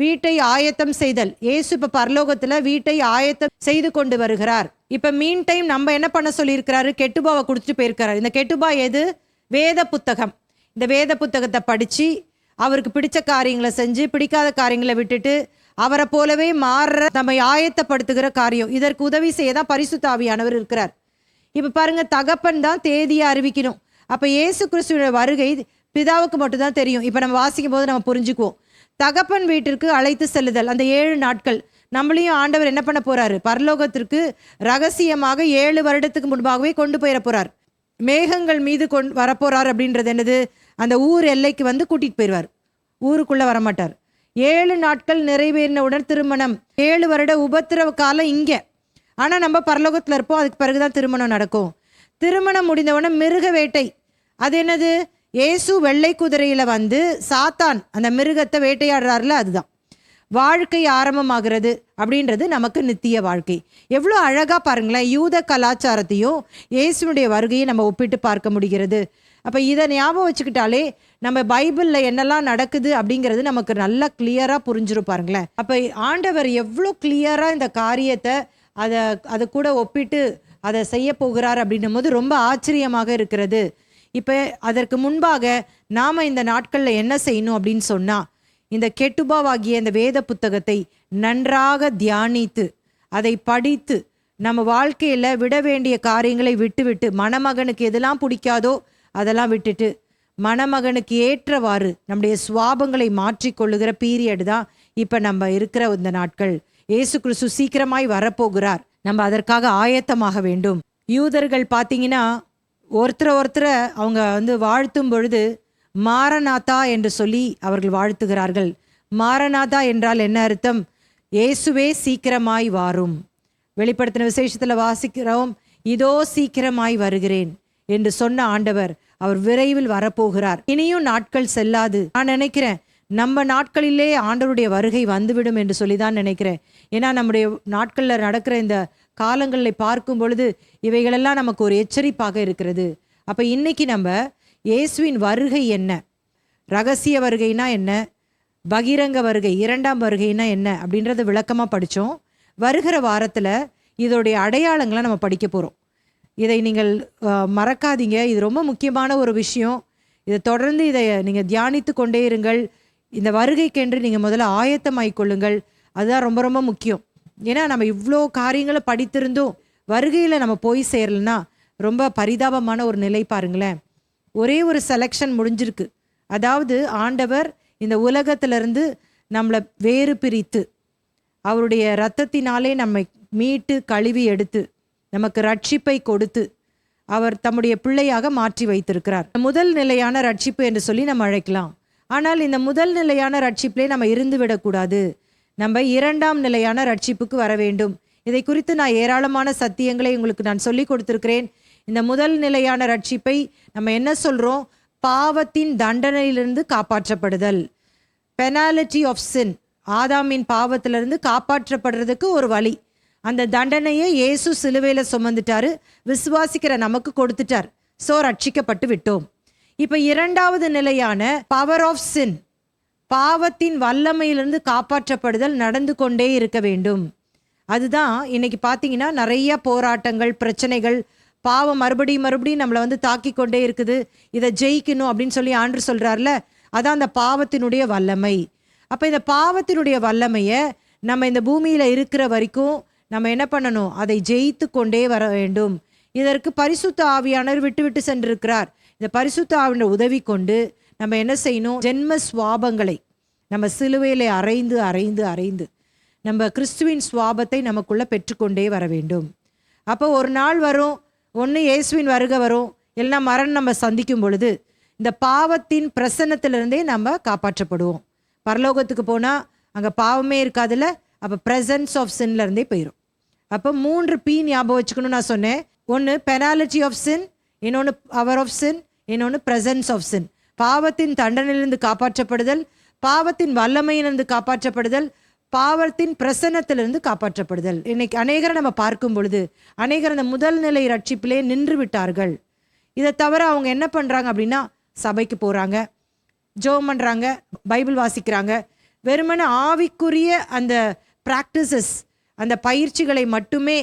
வீட்டை ஆயத்தம் செய்தல். இயேசு இப்போ பரலோகத்தில் வீட்டை ஆயத்தம் செய்து கொண்டு வருகிறார். இப்போ மீன் டைம் நம்ம என்ன பண்ண சொல்லியிருக்கிறாரு, கெட்டுபாவை கொடுத்துட்டு போயிருக்கிறார். இந்த கெட்டுபா எது? வேத புத்தகம். இந்த வேத புத்தகத்தை படித்து அவருக்கு பிடிச்ச காரியங்களை செஞ்சு பிடிக்காத காரியங்களை விட்டுட்டு அவரை போலவே மாறுற நம்மை ஆயத்தப்படுத்துகிற காரியம். இதற்கு உதவி செய்ய தான் பரிசுத்த ஆவியானவர் இருக்கிறார். இப்போ பாருங்க, தகப்பன் தான் தேதியை அறிவிக்கணும். அப்போ இயேசு கிறிஸ்துவோட வருகை பிதாவுக்கு மட்டும்தான் தெரியும். இப்போ நம்ம வாசிக்கும் போது நம்ம புரிஞ்சுக்குவோம். தகப்பன் வீட்டிற்கு அழைத்து செல்லுதல், அந்த 7 நாட்கள் நம்மளையும் ஆண்டவர் என்ன பண்ண போறாரு, பரலோகத்திற்கு ரகசியமாக 7 வருடத்துக்கு முன்பாகவே கொண்டு போயிட போறார். மேகங்கள் மீது வரப்போறார். அப்படின்றது என்னது, அந்த ஊர் எல்லைக்கு வந்து கூட்டிட்டு போயிடுவார், ஊருக்குள்ள வரமாட்டார். 7 நாட்கள் நிறைவேறினவுடன் திருமணம். 7 வருட உபத்திரவ காலம் இங்கே. ஆனால் நம்ம பரலோகத்தில் இருப்போம், அதுக்கு பிறகுதான் திருமணம் நடக்கும். திருமணம் முடிந்தவுடனே மிருக வேட்டை. அது என்னது, இயேசு வெள்ளை குதிரையில் வந்து சாத்தான் அந்த மிருகத்தை வேட்டையாடுறாருல, அதுதான் வாழ்க்கை ஆரம்பமாகிறது. அப்படின்றது நமக்கு நித்திய வாழ்க்கை. எவ்வளோ அழகாக பாருங்களேன், யூத கலாச்சாரத்தையும் இயேசுனுடைய வருகையை நம்ம ஒப்பிட்டு பார்க்க முடிகிறது. அப்போ இதை ஞாபகம் வச்சுக்கிட்டாலே நம்ம பைபிளில் என்னெல்லாம் நடக்குது அப்படிங்கிறது நமக்கு நல்லா கிளியராக புரிஞ்சிரும் பாருங்களேன். அப்போ ஆண்டவர் எவ்வளோ கிளியராக இந்த காரியத்தை அதை கூட ஒப்பிட்டு அதை செய்ய போகிறார் அப்படின்னும் போது ரொம்ப ஆச்சரியமாக இருக்கிறது. இப்போ அதற்கு முன்பாக நாம் இந்த நாட்களில் என்ன செய்யணும் அப்படின்னு சொன்னால், இந்த கெட்டுபாவாகிய இந்த வேத புத்தகத்தை நன்றாக தியானித்து அதை படித்து நம்ம வாழ்க்கையில் விட வேண்டிய காரியங்களை விட்டு மணமகனுக்கு எதெல்லாம் பிடிக்காதோ அதெல்லாம் விட்டுட்டு மணமகனுக்கு ஏற்றவாறு நம்முடைய சுவாபங்களை மாற்றிக்கொள்ளுகிற பீரியட் தான் இப்போ நம்ம இருக்கிற இந்த நாட்கள். இயேசு கிறிஸ்து சீக்கிரமாய் வரப்போகிறார். நம்ம அதற்காக ஆயத்தமாக வேண்டும். யூதர்கள் பார்த்தீங்கன்னா ஒருத்தரை அவங்க வாழ்த்தும் பொழுது மாரநாதா என்று சொல்லி அவர்கள் வாழ்த்துகிறார்கள். மாரநாதா என்றால் என்ன அர்த்தம்? இயேசுவே சீக்கிரமாய் வாரும். வெளிப்படுத்தின விசேஷத்தில் வாசிக்கிறோம், இதோ சீக்கிரமாய் வருகிறேன் என்று சொன்ன ஆண்டவர் அவர் விரைவில் வரப்போகிறார். இனியும் நாட்கள் செல்லாது. நான் நினைக்கிறேன் நம்ம நாட்களிலே ஆண்டவருடைய வருகை வந்துவிடும் என்று சொல்லி தான் நினைக்கிறேன். ஏன்னா நம்முடைய நாட்களில் நடக்கிற இந்த காலங்களை பார்க்கும் பொழுது இவைகளெல்லாம் நமக்கு ஒரு எச்சரிப்பாக இருக்கிறது. அப்போ இன்னைக்கு நம்ம இயேசுவின் வருகை என்ன, ரகசிய வருகைனா என்ன, பகிரங்க வருகை இரண்டாம் வருகைனா என்ன அப்படின்றத விளக்கமாக படித்தோம். வருகிற வாரத்தில் இதோடைய அடையாளங்களை நம்ம படிக்க போகிறோம். இதை நீங்கள் மறக்காதீங்க. இது ரொம்ப முக்கியமான ஒரு விஷயம். இதை தொடர்ந்து இதை நீங்கள் தியானித்து கொண்டே இருங்கள். இந்த வருகைக்கென்று நீங்கள் முதல்ல ஆயத்தமாய் கொள்ளுங்கள். அதுதான் ரொம்ப ரொம்ப முக்கியம். ஏன்னா நம்ம இவ்வளோ காரியங்களை படித்திருந்தும் வருகையில் நம்ம போய் சேரலன்னா ரொம்ப பரிதாபமான ஒரு நிலை. பாருங்களேன், ஒரே ஒரு செலெக்ஷன் முடிஞ்சிருக்கு. அதாவது ஆண்டவர் இந்த உலகத்திலிருந்து நம்மளை வேறு பிரித்து அவருடைய இரத்தத்தினாலே நம்மை மீட்டு கழுவி எடுத்து நமக்கு ரட்சிப்பை கொடுத்து அவர் தம்முடைய பிள்ளையாக மாற்றி வைத்திருக்கிறார். முதல் நிலையான ரட்சிப்பு என்று சொல்லி நம்ம அழைக்கலாம். ஆனால் இந்த முதல் நிலையான ரட்சிப்பிலே நம்ம இருந்து விடக்கூடாது. நம்ம இரண்டாம் நிலையான ரட்சிப்புக்கு வர வேண்டும். இதை குறித்து நான் ஏராளமான சத்தியங்களை உங்களுக்கு நான் சொல்லி கொடுத்திருக்கிறேன். இந்த முதல் நிலையான ரட்சிப்பை நம்ம என்ன சொல்றோம்? பாவத்தின் தண்டனையிலிருந்து காப்பாற்றப்படுதல், பெனாலிட்டி ஆஃப் சின். ஆதாமின் பாவத்திலிருந்து காப்பாற்றப்படுறதுக்கு ஒரு வழி. அந்த தண்டனையை இயேசு சிலுவையில் சுமந்துட்டாரு, விசுவாசிக்கிற நமக்கு கொடுத்துட்டார். சோ ரட்சிக்கப்பட்டு விட்டோம். இப்ப இரண்டாவது நிலையான பவர் ஆஃப் சின், பாவத்தின் வல்லமையிலிருந்து காப்பாற்றப்படுதல் நடந்து கொண்டே இருக்க வேண்டும். அதுதான் இன்னைக்கு பார்த்தீங்கன்னா நிறைய போராட்டங்கள், பிரச்சனைகள், பாவம் மறுபடியும் நம்மளை தாக்கி கொண்டே இருக்குது. இதை ஜெயிக்கணும் அப்படின்னு சொல்லி ஆண்டவர் சொல்றாருல, அதான் அந்த பாவத்தினுடைய வல்லமை. அப்போ இந்த பாவத்தினுடைய வல்லமையை நம்ம இந்த பூமியில் இருக்கிற வரைக்கும் நம்ம என்ன பண்ணணும்? அதை ஜெயித்து கொண்டே வர வேண்டும். இதற்கு பரிசுத்த ஆவியானவர் விட்டு சென்றிருக்கிறார். இந்த பரிசுத்த ஆவியானவர் உதவி கொண்டு நம்ம என்ன செய்யணும்? ஜென்ம சுவாபங்களை நம்ம சிலுவையிலே அறைந்து நம்ம கிறிஸ்துவின் சுவாபத்தை நமக்குள்ள பெற்றுக்கொண்டே வர வேண்டும். அப்போ ஒரு நாள் வரும், ஒன்று இயேசுவின் வருகை வரும், இல்லைன்னா மரணம் நம்ம சந்திக்கும் பொழுது இந்த பாவத்தின் பிரசன்னத்திலிருந்தே நம்ம காப்பாற்றப்படுவோம். பரலோகத்துக்கு போனால் அங்கே பாவமே இருக்காதுல்ல. அப்போ ப்ரெசன்ஸ் ஆஃப் சின்ல இருந்தே போயிடும். அப்போ 3 P ஞாபகம் வச்சுக்கணும். நான் சொன்னேன், ஒன்று பெனாலிட்டி ஆஃப் சின், இன்னொன்று பவர் ஆஃப் சின், இன்னொன்று ப்ரெசன்ஸ் ஆஃப் சின். பாவத்தின் தண்டனையிலிருந்து காப்பாற்றப்படுதல், பாவத்தின் வல்லமையிலிருந்து காப்பாற்றப்படுதல், பாவத்தின் பிரசன்னத்திலிருந்து காப்பாற்றப்படுதல். இன்னைக்கு அநேகரை நம்ம பார்க்கும் பொழுது அநேகர் அந்த முதல் நிலை ரட்சிப்பிலே நின்று விட்டார்கள். இதை தவிர அவங்க என்ன பண்ணுறாங்க அப்படின்னா, சபைக்கு போகிறாங்க, ஜெபம் பண்ணுறாங்க, பைபிள் வாசிக்கிறாங்க, வெறுமனே ஆவிக்குரிய அந்த ப்ராக்டிசஸ், அந்த பயிற்சிகளை மட்டுமே,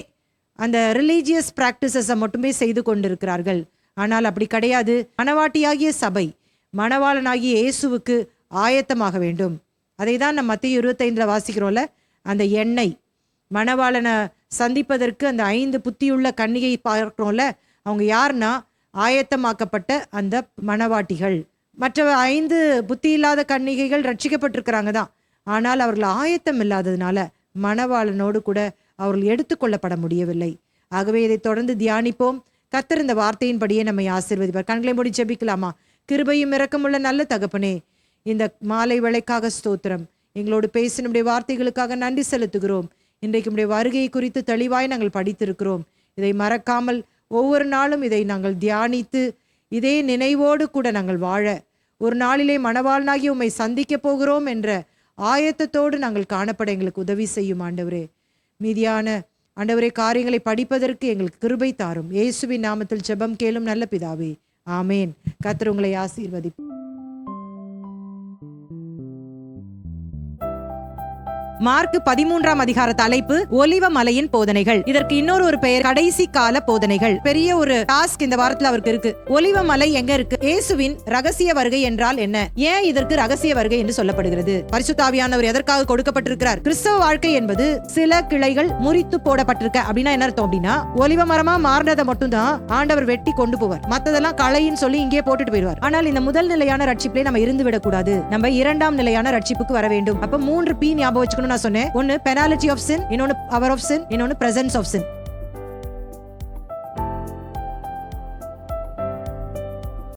அந்த ரிலீஜியஸ் ப்ராக்டிசஸை மட்டுமே செய்து கொண்டிருக்கிறார்கள். ஆனால் அப்படி கிடையாது. மணவாட்டியாகிய சபை மணவாளனாகிய இயேசுவுக்கு ஆயத்தமாக வேண்டும். அதை தான் நம்ம மத்தேயு 25 வாசிக்கிறோம்ல, அந்த எண்ணெய் மணவாளனை சந்திப்பதற்கு அந்த 5 புத்தியுள்ள கன்னிகை பார்க்கிறோம்ல, அவங்க யாருன்னா ஆயத்தமாக்கப்பட்ட அந்த மணவாட்டிகள். மற்ற 5 புத்தி இல்லாத கன்னிகைகள் ரட்சிக்கப்பட்டிருக்கிறாங்க தான். ஆனால் அவர்கள் ஆயத்தம் இல்லாததுனால மணவாளனோடு கூட அவர்கள் எடுத்துக்கொள்ளப்பட முடியவில்லை. ஆகவே இதை தொடர்ந்து தியானிப்போம். கர்த்தர் இந்த வார்த்தையின்படியே நம்மை ஆசீர்வதிப்பார். கண்களை மூடி ஜெபிக்கலாமா? கிருபையும் இரக்கமுள்ள நல்ல தகப்பனே, இந்த மாலை வேளைக்காக ஸ்தோத்திரம். எங்களோடு பேசினுடைய வார்த்தைகளுக்காக நன்றி செலுத்துகிறோம். இன்றைக்கு உடைய வருகையை குறித்து தெளிவாய் நாங்கள் படித்திருக்கிறோம். இதை மறக்காமல் ஒவ்வொரு நாளும் இதை நாங்கள் தியானித்து இதே நினைவோடு கூட நாங்கள் வாழ, ஒரு நாளிலே மணவாளனாகி உம்மை சந்திக்க போகிறோம் என்ற ஆயத்தத்தோடு நாங்கள் காணப்பட எங்களுக்கு உதவி செய்யும் ஆண்டவரே. மீதியான ஆண்டவரே காரியங்களை படிப்பதற்கு எங்களுக்கு கிருபை தாரும். இயேசுவின் நாமத்தில் ஜெபம் கேளும் நல்ல பிதாவே, ஆமேன். கர்த்தர் உங்களை ஆசீர்வதிப்பார். மார்க் 13ஆம் அதிகார தலைப்பு ஒலிவ மலையின் போதனைகள். இதற்கு இன்னொரு பெயர் கடைசி கால போதனைகள். பெரிய ஒரு டாஸ்க் இந்த வாரத்துல அவருக்கு இருக்கு. ஒலிவ மலை எங்க இருக்கு? இயேசுவின் ரகசிய வருகை என்றால் என்ன? ஏன் இதற்கு ரகசிய வருகை என்று சொல்லப்படுகிறது? பரிசுத்த ஆவியானவர் எதற்காக கொடுக்கப்பட்டிருக்கிறார்? கிறிஸ்தவ வாழ்க்கை என்பது சில கிளைகள் முறித்து போடப்பட்டிருக்க அப்படின்னா என்ன அர்த்தம் அப்படின்னா, ஒலிவ மரமா மாறினதை மட்டும் தான் ஆண்டவர் வெட்டி கொண்டு போவார், மத்ததெல்லாம் களைன்னு சொல்லி இங்கே போட்டுட்டு போயிடுவார். ஆனால் இந்த முதல் நிலையான ரட்சிப்பிலே நம்ம இருந்து விடக்கூடாது. நம்ம இரண்டாம் நிலையான ரட்சிப்புக்கு வர வேண்டும். அப்ப 3 P ஞாபகம் வச்சுக்கணும். நான் சொன்னேன். ஒன்னு பெனாலிட்டி ஆஃப் சின், இன்னொன்னு பவர் ஆஃப் சின், இன்னொன்னு பிரசன்ஸ் ஆஃப் சின்.